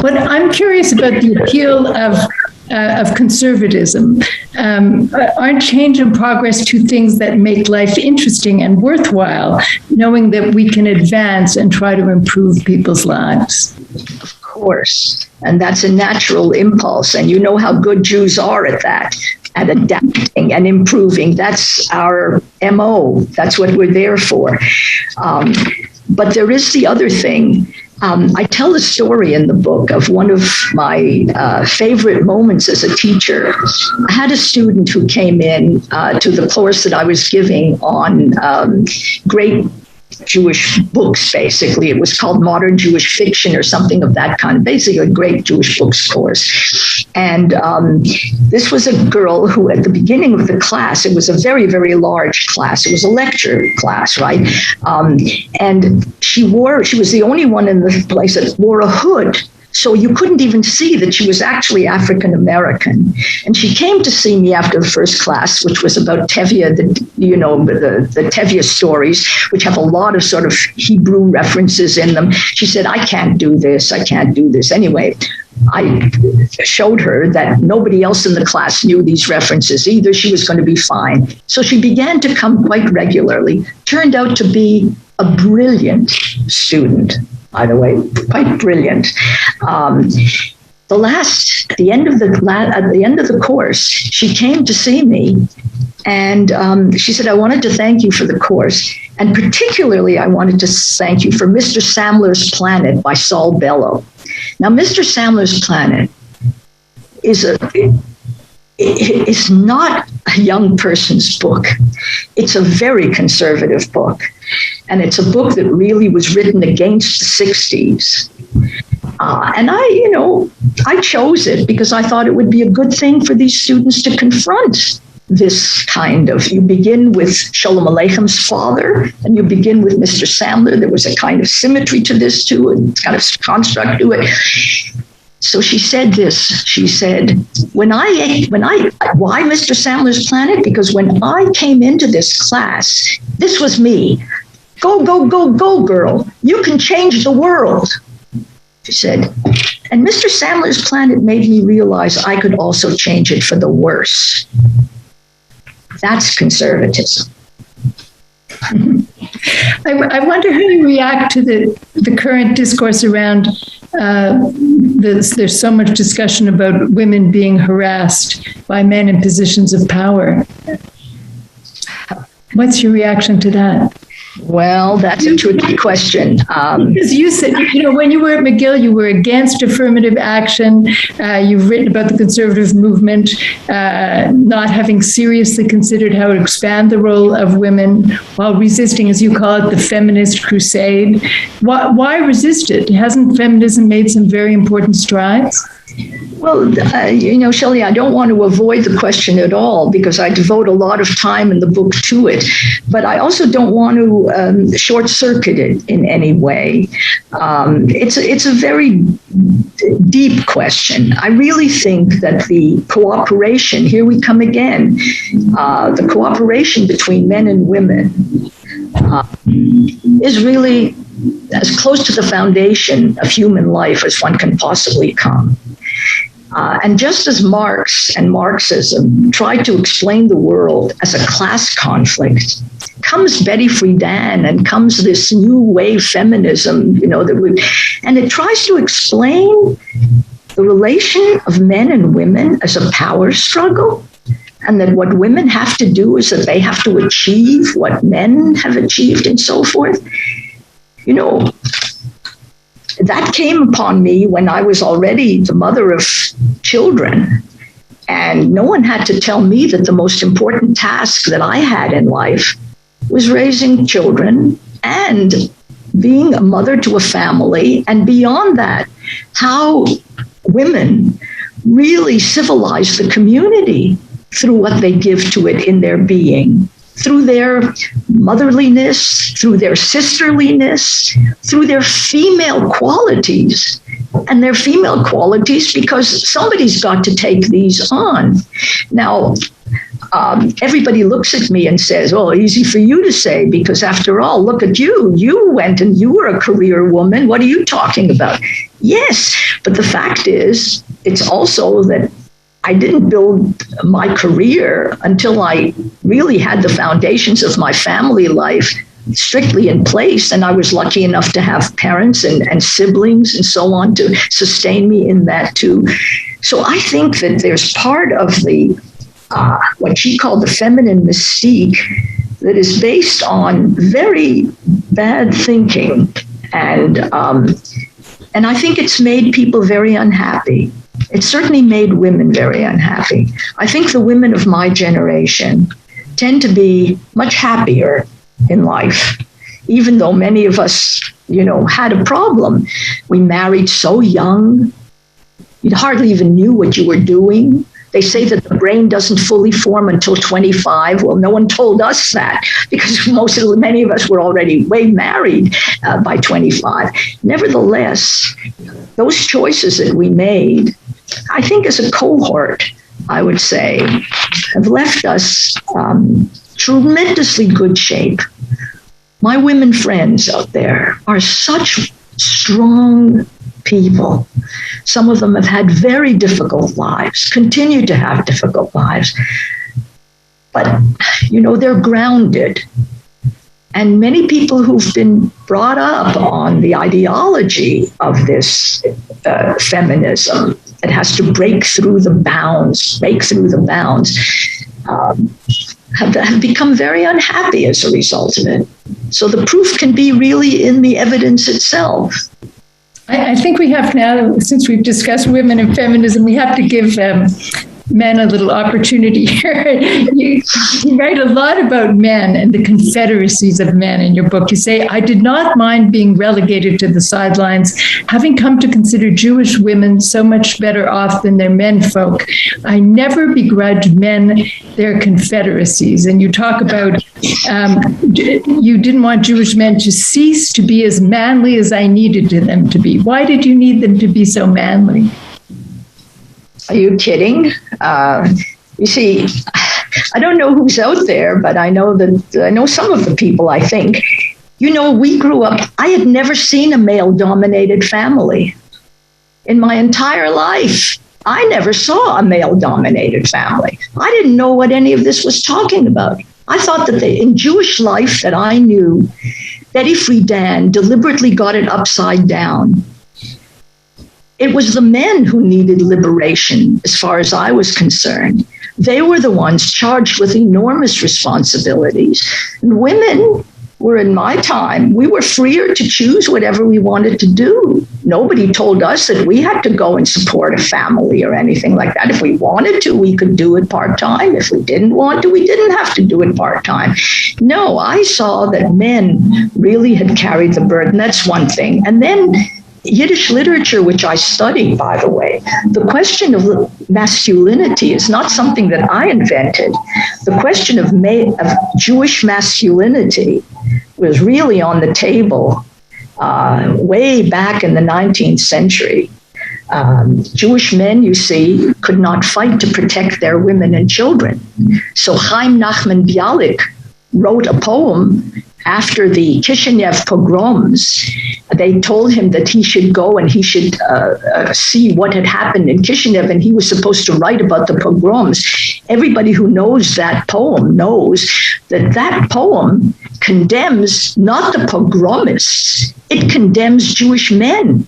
But I'm curious about the appeal of conservatism. Aren't change and progress two things that make life interesting and worthwhile, knowing that we can advance and try to improve people's lives? Of course. And that's a natural impulse. And you know how good Jews are at that, at adapting and improving. That's our MO. That's what we're there for. But there is the other thing. I tell a story in the book of one of my favorite moments as a teacher. I had a student who came in to the course that I was giving on great Jewish books, basically. It was called Modern Jewish Fiction or something of that kind, basically a great Jewish books course. And this was a girl who at the beginning of the class, it was a very, very large class. It was a lecture class, right? And she was the only one in the place that wore a hood. So you couldn't even see that she was actually African American. And she came to see me after the first class, which was about Tevye, the Tevye stories, which have a lot of sort of Hebrew references in them. She said, I can't do this. Anyway, I showed her that nobody else in the class knew these references either. She was going to be fine. So she began to come quite regularly, turned out to be a brilliant student. By the way, quite brilliant. At the end of the course, she came to see me, and she said, "I wanted to thank you for the course, and particularly, I wanted to thank you for Mr. Samler's Planet by Saul Bellow." Now, Mr. Samler's Planet is not a young person's book. It's a very conservative book. And it's a book that really was written against the 60s. And I chose it because I thought it would be a good thing for these students to confront this kind of, you begin with Sholem Aleichem's father, and you begin with Mr. Samler. There was a kind of symmetry to this too, and kind of construct to it. So she said this, she said, why Mr. Samler's Planet? Because when I came into this class, this was me. Go, go, go, go, girl. You can change the world. She said, and Mr. Samler's Planet made me realize I could also change it for the worse. That's conservatism. I wonder how you react to the current discourse around there's so much discussion about women being harassed by men in positions of power. What's your reaction to that? Well, that's a tricky question. Because you said, when you were at McGill, you were against affirmative action. You've written about the conservative movement not having seriously considered how to expand the role of women while resisting, as you call it, the feminist crusade. Why resist it? Hasn't feminism made some very important strides? Well, Shelley, I don't want to avoid the question at all because I devote a lot of time in the book to it, but I also don't want to short circuit it in any way. It's a very deep question. I really think that the cooperation, here we come again, the cooperation between men and women is really as close to the foundation of human life as one can possibly come. And just as Marx and Marxism tried to explain the world as a class conflict, comes Betty Friedan and comes this new wave feminism, and it tries to explain the relation of men and women as a power struggle, and that what women have to do is that they have to achieve what men have achieved and so forth. That came upon me when I was already the mother of children. And no one had to tell me that the most important task that I had in life was raising children and being a mother to a family. And beyond that, how women really civilize the community through what they give to it in their being, through their motherliness, through their sisterliness, through their female qualities. And their female qualities because somebody's got to take these on. Now, everybody looks at me and says, oh, easy for you to say, because after all, look at you. You went and you were a career woman. What are you talking about? Yes, but the fact is, it's also that I didn't build my career until I really had the foundations of my family life strictly in place. And I was lucky enough to have parents and siblings and so on to sustain me in that too. So I think that there's part of the, what she called the feminine mystique that is based on very bad thinking. And I think it's made people very unhappy. It certainly made women very unhappy. I think the women of my generation tend to be much happier in life, even though many of us, had a problem. We married so young, you hardly even knew what you were doing. They say that the brain doesn't fully form until 25. Well, no one told us that because many of us were already way married by 25. Nevertheless, those choices that we made, I think as a cohort, I would say, have left us tremendously good shape. My women friends out there are such strong people. Some of them have had very difficult lives, continue to have difficult lives. But, they're grounded. And many people who've been brought up on the ideology of this feminism that has to break through the bounds, have become very unhappy as a result of it. So the proof can be really in the evidence itself. I think we have now, since we've discussed women and feminism, we have to give men a little opportunity here. You write a lot about men and the confederacies of men in your book. You say, I did not mind being relegated to the sidelines, having come to consider Jewish women so much better off than their menfolk. I never begrudged men their confederacies. And you talk about you didn't want Jewish men to cease to be as manly as I needed them to be. Why did you need them to be so manly? Are you kidding? You see, I don't know who's out there, but I know some of the people, I think. We grew up, I had never seen a male-dominated family in my entire life. I never saw a male-dominated family. I didn't know what any of this was talking about. I thought that in Jewish life that I knew, Betty Friedan deliberately got it upside down. It was the men who needed liberation, as far as I was concerned. They were the ones charged with enormous responsibilities. And women where in my time, we were freer to choose whatever we wanted to do. Nobody told us that we had to go and support a family or anything like that. If we wanted to, we could do it part-time. If we didn't want to, we didn't have to do it part-time. No, I saw that men really had carried the burden. That's one thing. And then Yiddish literature, which I studied, by the way, the question of masculinity is not something that I invented. The question of Jewish masculinity was really on the table way back in the 19th century. Jewish men, you see, could not fight to protect their women and children. So Chaim Nachman Bialik wrote a poem after the Kishinev pogroms. They told him that he should go and he should see what had happened in Kishinev, and he was supposed to write about the pogroms. Everybody who knows that poem knows that that poem condemns not the pogromists, it condemns Jewish men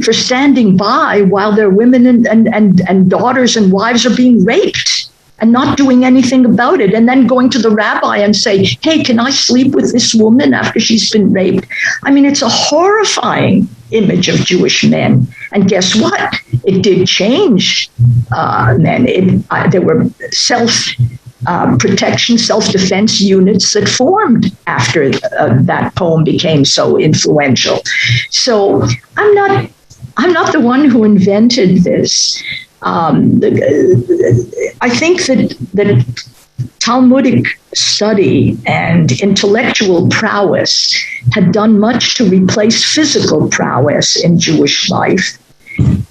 for standing by while their women and daughters and wives are being raped and not doing anything about it, and then going to the rabbi and say, hey, can I sleep with this woman after she's been raped? I mean, it's a horrifying image of Jewish men. And guess what? It did change men. There were self-protection, self-defense units that formed after that poem became so influential. So I'm not the one who invented this. I think that Talmudic study and intellectual prowess had done much to replace physical prowess in Jewish life.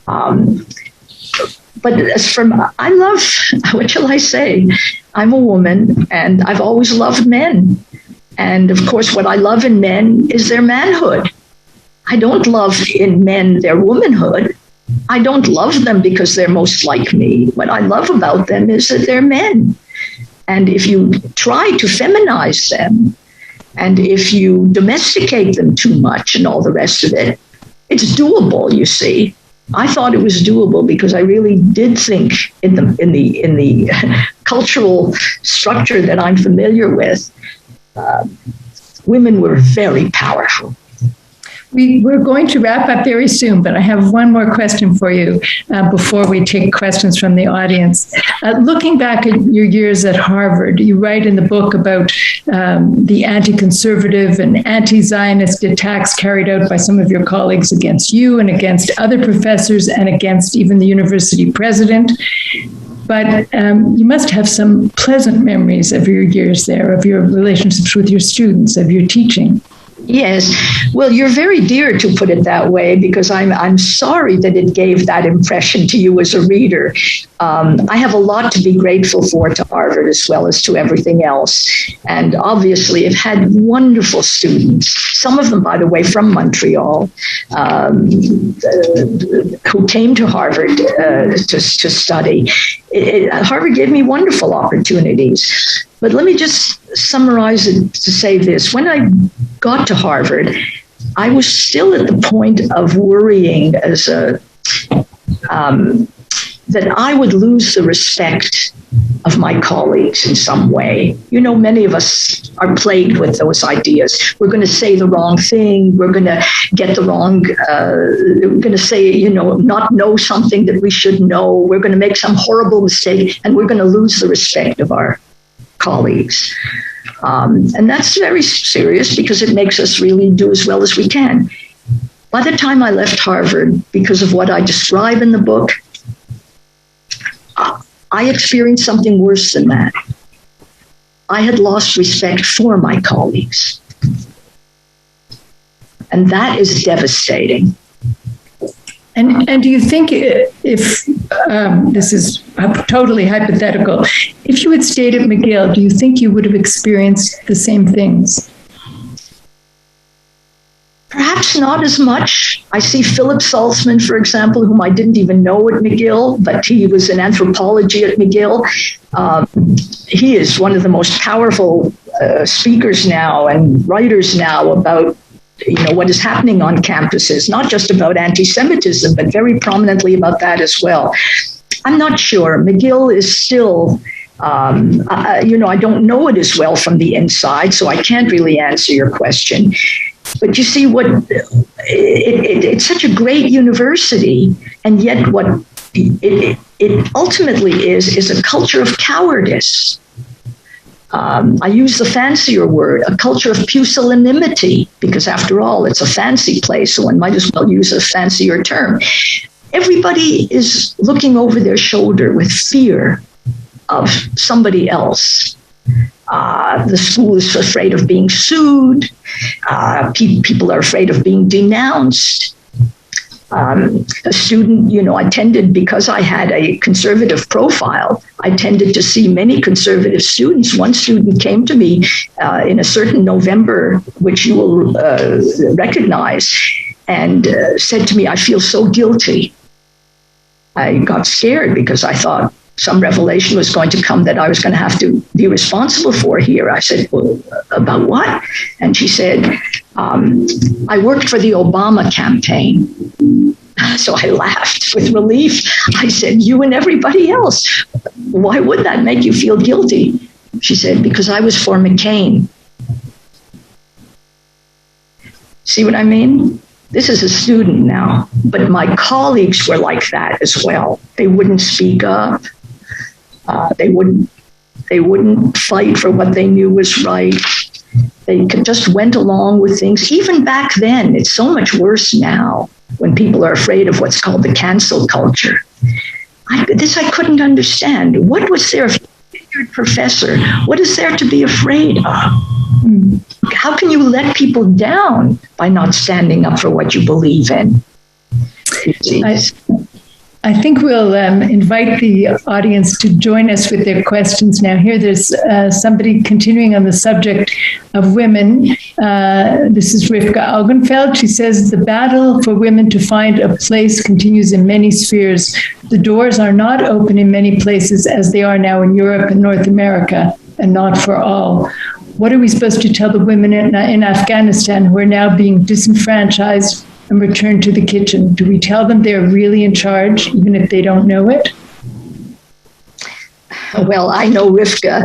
But as from, what shall I say? I'm a woman and I've always loved men. And of course, what I love in men is their manhood. I don't love in men their womanhood. I don't love them because they're most like me. What I love about them is that they're men. And if you try to feminize them, and if you domesticate them too much and all the rest of it, it's doable, you see. I thought it was doable because I really did think in the cultural structure that I'm familiar with, women were very powerful. We're going to wrap up very soon, but I have one more question for you before we take questions from the audience. Looking back at your years at Harvard, you write in the book about the anti-conservative and anti-Zionist attacks carried out by some of your colleagues against you and against other professors and against even the university president. But you must have some pleasant memories of your years there, of your relationships with your students, of your teaching. Yes. Well, you're very dear to put it that way, because I'm sorry that it gave that impression to you as a reader. I have a lot to be grateful for to Harvard as well as to everything else. And obviously, I've had wonderful students, some of them, by the way, from Montreal, who came to Harvard to study. Harvard gave me wonderful opportunities. But let me just summarize it to say this. When I got to Harvard, I was still at the point of worrying that I would lose the respect of my colleagues in some way. You know, many of us are plagued with those ideas. We're going to say the wrong thing. We're going to get the wrong, we're going to say, not know something that we should know. We're going to make some horrible mistake, and we're going to lose the respect of our colleagues. And that's very serious because it makes us really do as well as we can. By the time I left Harvard, because of what I describe in the book, I experienced something worse than that. I had lost respect for my colleagues. And that is devastating. And do you think if this is totally hypothetical, if you had stayed at McGill, do you think you would have experienced the same things? Perhaps not as much. I see Philip Salzman, for example, whom I didn't even know at McGill, but he was in anthropology at McGill. He is one of the most powerful speakers now and writers now about what is happening on campuses, not just about anti-Semitism, but very prominently about that as well. I'm not sure. McGill is still I don't know it as well from the inside, so I can't really answer your question. But you see, it's such a great university, and yet what it ultimately is a culture of cowardice. I use the fancier word, a culture of pusillanimity, because after all, it's a fancy place, so one might as well use a fancier term. Everybody is looking over their shoulder with fear of somebody else. The school is afraid of being sued. People are afraid of being denounced. A student, I tended, because I had a conservative profile, I tended to see many conservative students. One student came to me in a certain November, which you will recognize, and said to me, "I feel so guilty." I got scared because I thought some revelation was going to come that I was going to have to be responsible for here. I said, "Well, about what?" And she said, "I worked for the Obama campaign." So I laughed with relief. I said, "You and everybody else. Why would that make you feel guilty?" She said, "Because I was for McCain." See what I mean? This is a student now, but my colleagues were like that as well. They wouldn't speak up. They wouldn't fight for what they knew was right. They just went along with things. Even back then, it's so much worse now when people are afraid of what's called the cancel culture. I couldn't understand. What was there? Tenured professor, what is there to be afraid of? How can you let people down by not standing up for what you believe in? I think we'll invite the audience to join us with their questions now. Here, there's somebody continuing on the subject of women. This is Rivka Augenfeld. She says, "The battle for women to find a place continues in many spheres. The doors are not open in many places as they are now in Europe and North America, and not for all. What are we supposed to tell the women in Afghanistan who are now being disenfranchised and returned to the kitchen? Do we tell them they're really in charge, even if they don't know it?" Well, I know Rivka,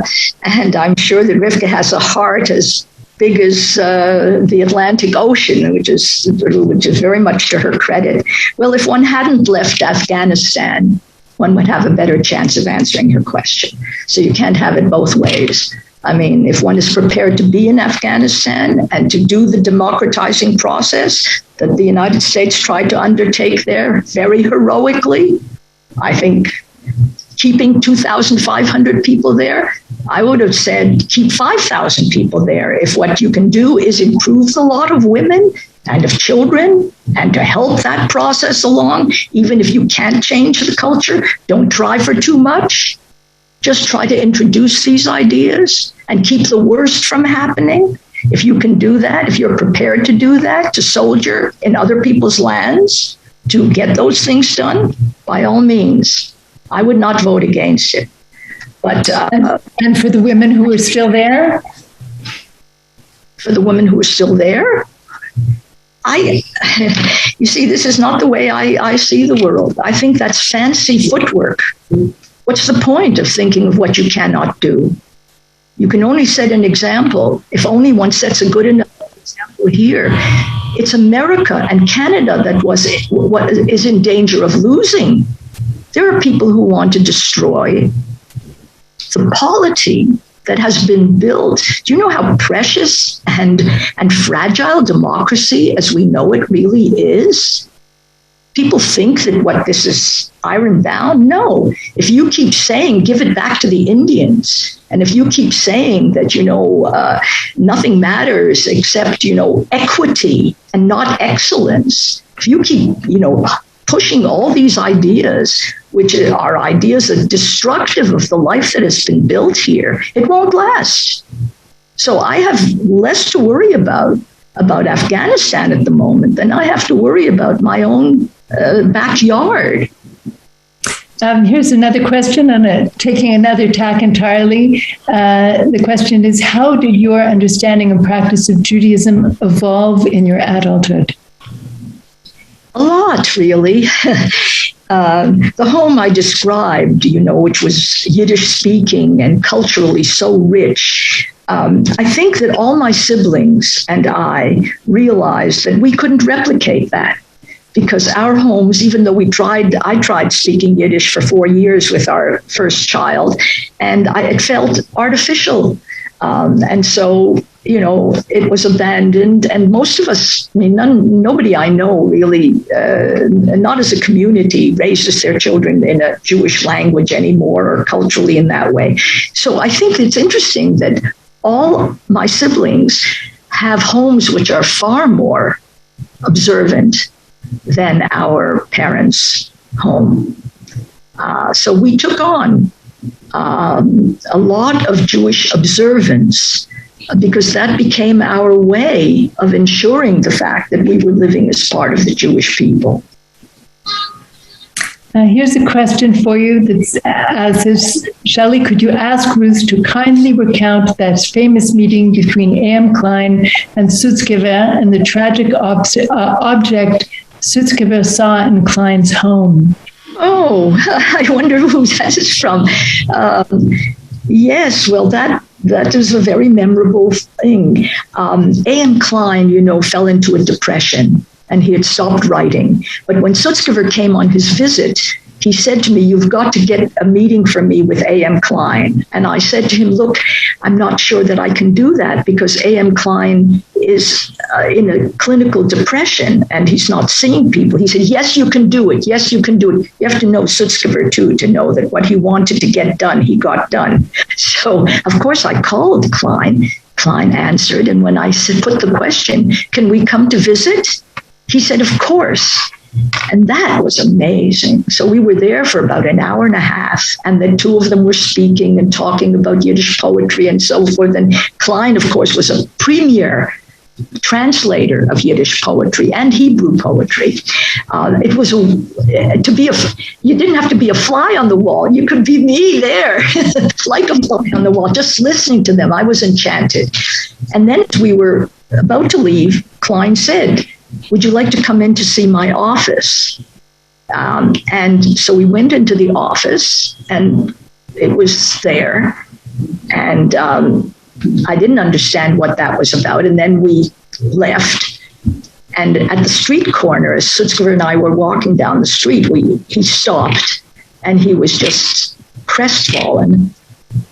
and I'm sure that Rivka has a heart as big as the Atlantic Ocean, which is very much to her credit. Well, if one hadn't left Afghanistan, one would have a better chance of answering your question. So you can't have it both ways. I mean, if one is prepared to be in Afghanistan and to do the democratizing process that the United States tried to undertake there very heroically, I think keeping 2,500 people there, I would have said keep 5,000 people there. If what you can do is improve the lot of women and of children and to help that process along, even if you can't change the culture, don't try for too much. Just try to introduce these ideas and keep the worst from happening. If you can do that, if you're prepared to do that, to soldier in other people's lands, to get those things done, by all means, I would not vote against it. But and for the women who are still there? For the women who are still there? You see, this is not the way I see the world. I think that's fancy footwork. What's the point of thinking of what you cannot do? You can only set an example. If only one sets a good enough example here, it's America and Canada that is in danger of losing. There are people who want to destroy the polity that has been built. Do you know how precious and fragile democracy as we know it really is? People think that what this is iron bound. No, if you keep saying, give it back to the Indians, and if you keep saying that, nothing matters except, equity and not excellence, if you keep, pushing all these ideas, which are ideas that are destructive of the life that has been built here, it won't last. So I have less to worry about Afghanistan at the moment than I have to worry about my own backyard. Here's another question, and taking another tack entirely. The question is, how did your understanding and practice of Judaism evolve in your adulthood? A lot, really. The home I described, which was Yiddish speaking and culturally so rich, I think that all my siblings and I realized that we couldn't replicate that, because our homes, even though I tried speaking Yiddish for 4 years with our first child, and it felt artificial. And so, it was abandoned. And most of us, nobody I know really, not as a community, raises their children in a Jewish language anymore or culturally in that way. So I think it's interesting that all my siblings have homes which are far more observant than our parents' home. So we took on a lot of Jewish observance, because that became our way of ensuring the fact that we were living as part of the Jewish people. Here's a question for you that says, Shelley, could you ask Ruth to kindly recount that famous meeting between A.M. Klein and Sutzkever and the tragic object Sutzkever saw in Klein's home? Oh, I wonder who that is from. Yes, well, that is a very memorable thing. A.M. Klein, fell into a depression, and he had stopped writing. But when Sutzkever came on his visit, he said to me, "You've got to get a meeting for me with A.M. Klein." And I said to him, "Look, I'm not sure that I can do that, because A.M. Klein is in a clinical depression and he's not seeing people." He said, "Yes, you can do it. Yes, you can do it. You have to know Sutzkever too, to know that what he wanted to get done, he got done." So, of course, I called Klein. Klein answered. And when I put the question, "Can we come to visit?" he said, "Of course." And that was amazing. So we were there for about an hour and a half, and the two of them were speaking and talking about Yiddish poetry and so forth. And Klein, of course, was a premier translator of Yiddish poetry and Hebrew poetry. It was you didn't have to be a fly on the wall. You could be me there, like a fly on the wall, just listening to them. I was enchanted. And then as we were about to leave, Klein said, "Would you like to come in to see my office?" And so we went into the office, and it was there. And I didn't understand what that was about. And then we left. And at the street corner, as Sutzkever and I were walking down the street, he stopped, and he was just crestfallen.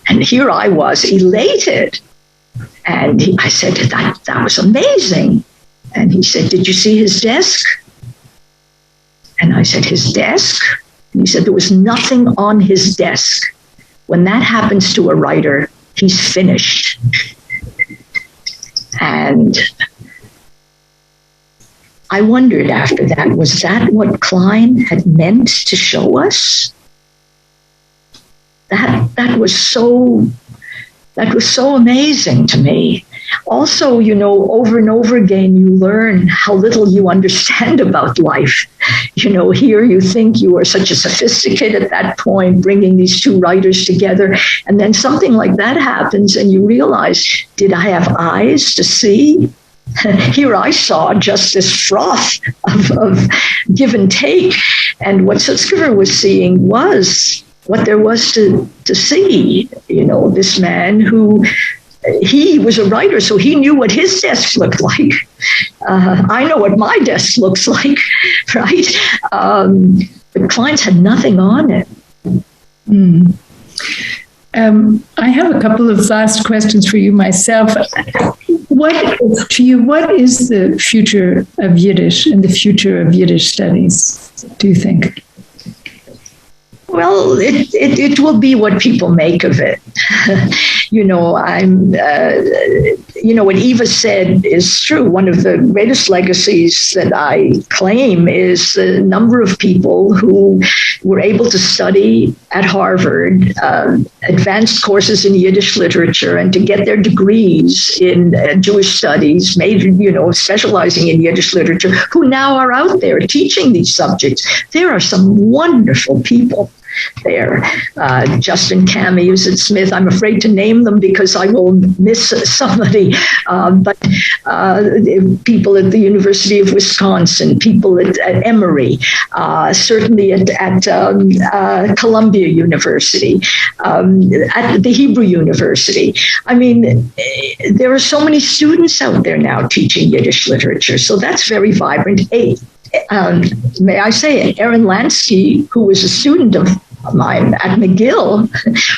And here I was, elated. And I said, that was amazing. And he said, "Did you see his desk?" And I said, "His desk?" And he said, "There was nothing on his desk. When that happens to a writer, he's finished." And I wondered after that, was that what Klein had meant to show us? That was so amazing to me. Also, over and over again, you learn how little you understand about life. Here you think you are such a sophisticate at that point, bringing these two writers together. And then something like that happens, and you realize, did I have eyes to see? Here I saw just this froth of give and take. And what Sutzkever was seeing was what there was to see. This man who... he was a writer, so he knew what his desk looked like. I know what my desk looks like, right? But Klein's had nothing on it. Mm. I have a couple of last questions for you myself. What is the future of Yiddish and the future of Yiddish studies, do you think? Well, it will be what people make of it. What Eva said is true. One of the greatest legacies that I claim is the number of people who were able to study at Harvard, advanced courses in Yiddish literature, and to get their degrees in Jewish studies, specializing in Yiddish literature, who now are out there teaching these subjects. There are some wonderful people. there. Justin Cameos at Smith. I'm afraid to name them because I will miss somebody. But people at the University of Wisconsin, people at Emory, certainly at Columbia University, at the Hebrew University. I mean, there are so many students out there now teaching Yiddish literature, so that's very vibrant. May I say, Aaron Lansky, who was a student of mine at McGill,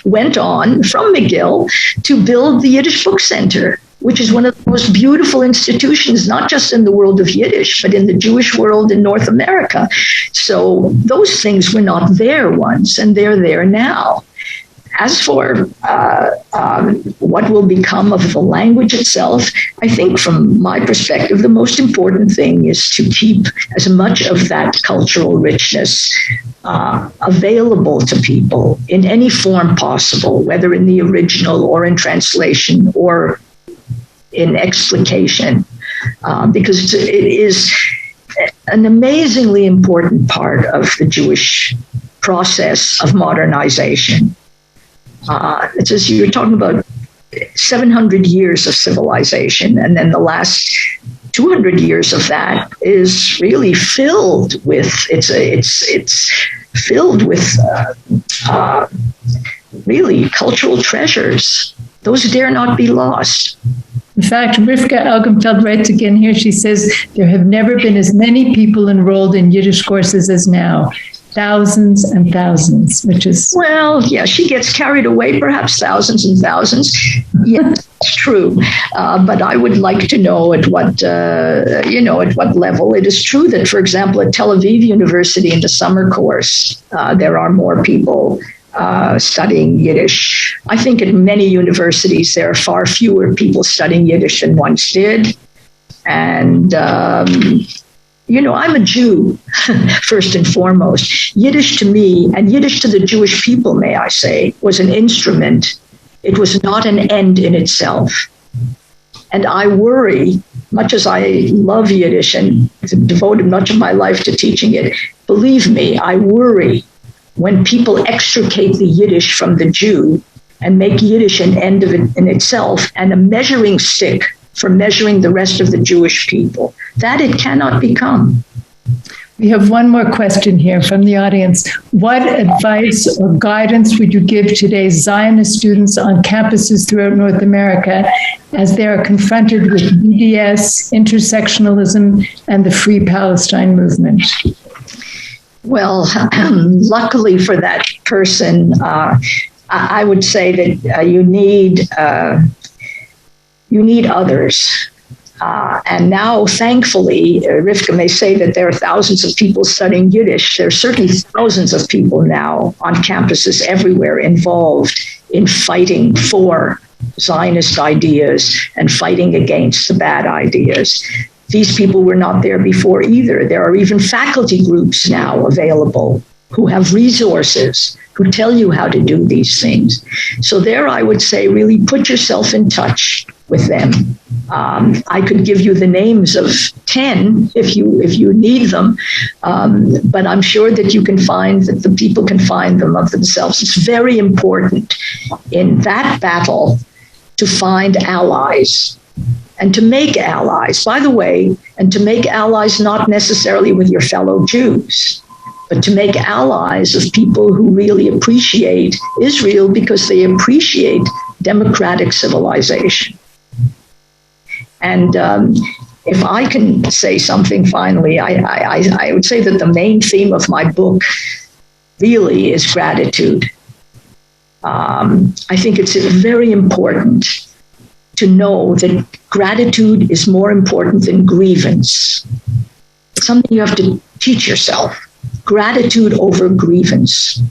went on from McGill to build the Yiddish Book Center, which is one of the most beautiful institutions, not just in the world of Yiddish, but in the Jewish world in North America. So those things were not there once, and they're there now. As for what will become of the language itself, I think from my perspective, the most important thing is to keep as much of that cultural richness available to people in any form possible, whether in the original or in translation or in explication, because it is an amazingly important part of the Jewish process of modernization. It's as you're talking about 700 years of civilization, and then the last 200 years of that is really filled with filled with really cultural treasures. Those dare not be lost. In fact, Rivka Elgenfeld writes again here. She says, there have never been as many people enrolled in Yiddish courses as now. Thousands and thousands, which is... Well, yeah, she gets carried away, perhaps thousands and thousands. Yes, it's true. But I would like to know at what level. It is true that, for example, at Tel Aviv University in the summer course, there are more people studying Yiddish. I think at many universities, there are far fewer people studying Yiddish than once did. And... I'm a Jew, first and foremost. Yiddish to me, and Yiddish to the Jewish people, may I say, was an instrument. It was not an end in itself. And I worry, much as I love Yiddish and devoted much of my life to teaching it, believe me, I worry when people extricate the Yiddish from the Jew and make Yiddish an end of it in itself and a measuring stick for measuring the rest of the Jewish people. That it cannot become. We have one more question here from the audience. What advice or guidance would you give today's Zionist students on campuses throughout North America as they are confronted with BDS, intersectionalism, and the Free Palestine movement? Well, luckily for that person, I would say that you need others. And now, thankfully, Rivka may say that there are thousands of people studying Yiddish. There are certainly thousands of people now on campuses everywhere involved in fighting for Zionist ideas and fighting against the bad ideas. These people were not there before either. There are even faculty groups now available who have resources, who tell you how to do these things. So there, I would say, really put yourself in touch with them. I could give you the names of 10 if you need them, but I'm sure that you can find that the people can find them of themselves. It's very important in that battle to find allies and to make allies, by the way, and to make allies not necessarily with your fellow Jews, but to make allies of people who really appreciate Israel because they appreciate democratic civilization. And if I can say something finally, I would say that the main theme of my book really is gratitude. I think it's very important to know that gratitude is more important than grievance. It's something you have to teach yourself. Gratitude over grievance.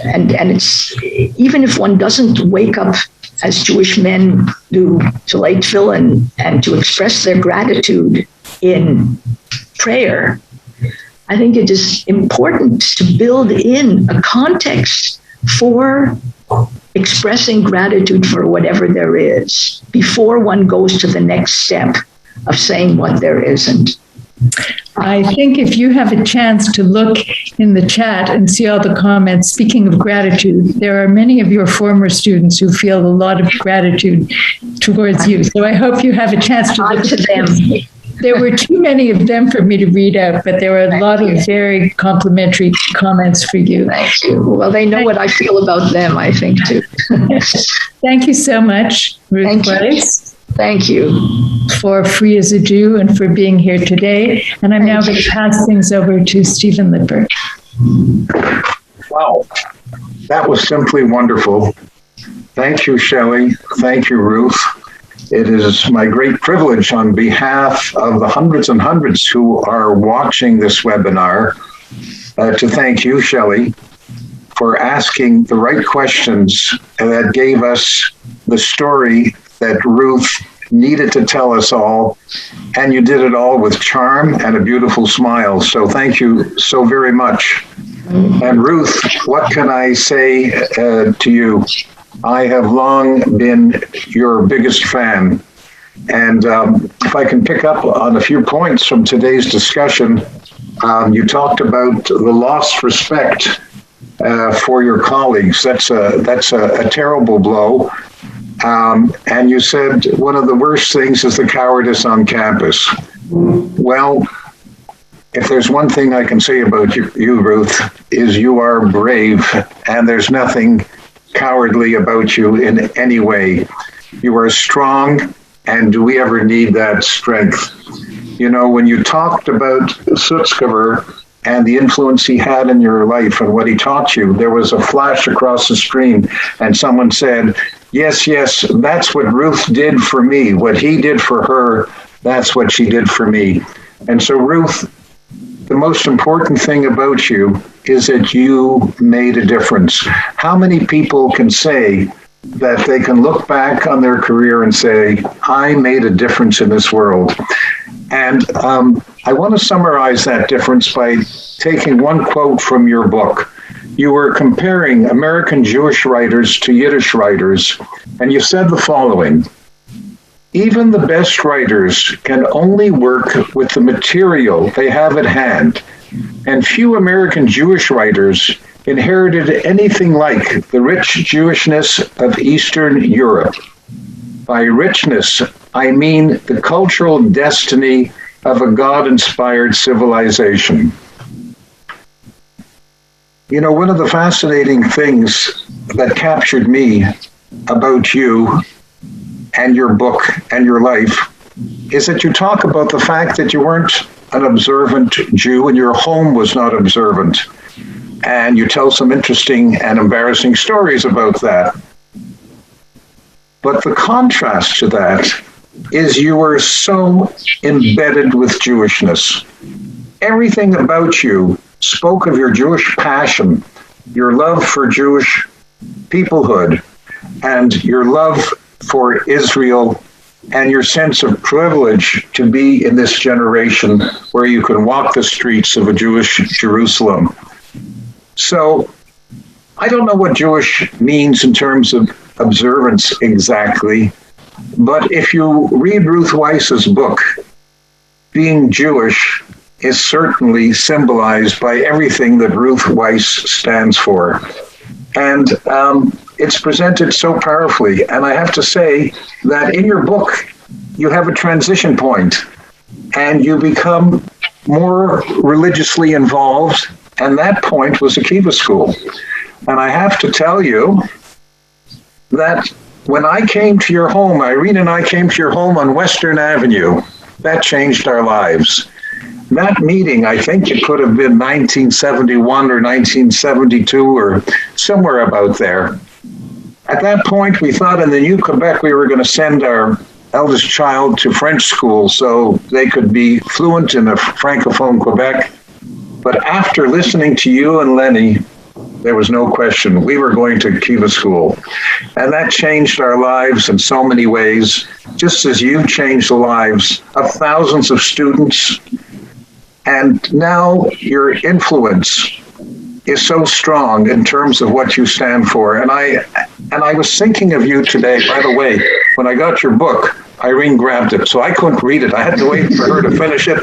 And it's, even if one doesn't wake up as Jewish men do to lay tefillin and to express their gratitude in prayer, I think it is important to build in a context for expressing gratitude for whatever there is before one goes to the next step of saying what there isn't. I think if you have a chance to look in the chat and see all the comments, speaking of gratitude, there are many of your former students who feel a lot of gratitude towards you. So I hope you have a chance to look at them. There were too many of them for me to read out, but there were a lot of very complimentary comments for you. Thank you. Well, they know what I feel about them, I think, too. Thank you so much, Ruth Wisse. Thank you. For Free as a Jew and for being here today. And I'm now going to pass things over to Stephen Lipper. Wow, that was simply wonderful. Thank you, Shelley. Thank you, Ruth. It is my great privilege on behalf of the hundreds and hundreds who are watching this webinar to thank you, Shelley, for asking the right questions that gave us the story that Ruth needed to tell us all, and you did it all with charm and a beautiful smile. So thank you so very much. And Ruth, what can I say to you? I have long been your biggest fan. And if I can pick up on a few points from today's discussion, you talked about the lost respect for your colleagues. That's a terrible blow. And you said one of the worst things is the cowardice on campus. Well, if there's one thing I can say about you, Ruth, is you are brave, and there's nothing cowardly about you in any way. You are strong, and do we ever need that strength? You know, when you talked about Sutzkever and the influence he had in your life and what he taught you, there was a flash across the screen, and someone said, yes, that's what Ruth did for me. What he did for her, that's what she did for me. And so, Ruth, the most important thing about you is that you made a difference. How many people can say that they can look back on their career and say, I made a difference in this world? And I want to summarize that difference by taking one quote from your book. You were comparing American Jewish writers to Yiddish writers, and you said the following: even the best writers can only work with the material they have at hand, and few American Jewish writers inherited anything like the rich Jewishness of Eastern Europe. By richness, I mean the cultural destiny of a God-inspired civilization. You know, one of the fascinating things that captured me about you and your book and your life is that you talk about the fact that you weren't an observant Jew and your home was not observant. And you tell some interesting and embarrassing stories about that. But the contrast to that is you were so embedded with Jewishness. Everything about you spoke of your Jewish passion, your love for Jewish peoplehood, and your love for Israel, and your sense of privilege to be in this generation where you can walk the streets of a Jewish Jerusalem. So I don't know what Jewish means in terms of observance exactly, but if you read Ruth Wisse's book, being Jewish is certainly symbolized by everything that Ruth Wisse stands for. And it's presented so powerfully. And I have to say that in your book, you have a transition point and you become more religiously involved. And that point was a kiva school. And I have to tell you that when I came to your home, Irene and I came to your home on Western Avenue, that changed our lives. That meeting, I think it could have been 1971 or 1972 or somewhere about there. At that point, we thought in the New Quebec we were going to send our eldest child to French school so they could be fluent in a Francophone Quebec. But after listening to you and Lenny, there was no question we were going to kiva school. And that changed our lives in so many ways, just as you changed the lives of thousands of students. And now your influence is so strong in terms of what you stand for. And I was thinking of you today, by the way, when I got your book. Irene grabbed it, so I couldn't read it. I had to wait for her to finish it,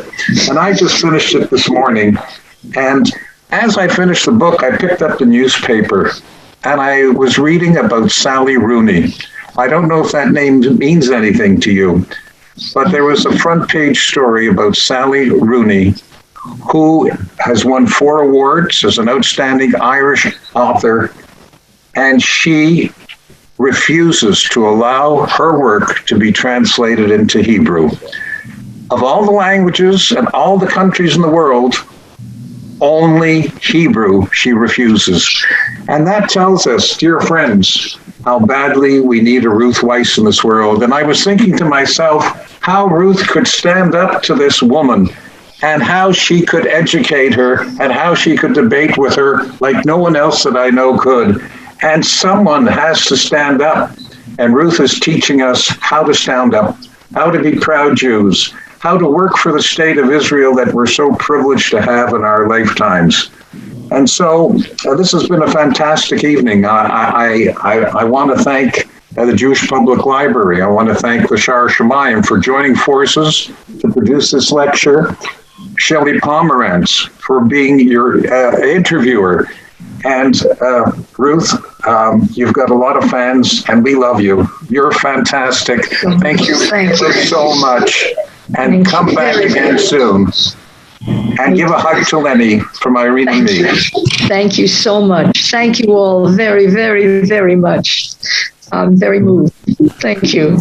and I just finished it this morning. And as I finished the book, I picked up the newspaper, and I was reading about Sally Rooney. I don't know if that name means anything to you, but there was a front page story about Sally Rooney, who has won 4 awards as an outstanding Irish author, and she refuses to allow her work to be translated into Hebrew. Of all the languages and all the countries in the world, only Hebrew she refuses. And that tells us, dear friends, how badly we need a Ruth Wisse in this world. And I was thinking to myself how Ruth could stand up to this woman and how she could educate her and how she could debate with her like no one else that I know could. And someone has to stand up. And Ruth is teaching us how to stand up, how to be proud Jews, how to work for the state of Israel that we're so privileged to have in our lifetimes. And so this has been a fantastic evening. I want to thank the Jewish Public Library. I want to thank the Shaar Hashomayim for joining forces to produce this lecture. Shelley Pomerantz for being your interviewer. And Ruth, you've got a lot of fans, and we love you. You're fantastic. Thank you so much. And come back again soon. And give a hug to Lenny from Irene and me. Thank you so much. Thank you all very, very, very much. I'm very moved. Thank you.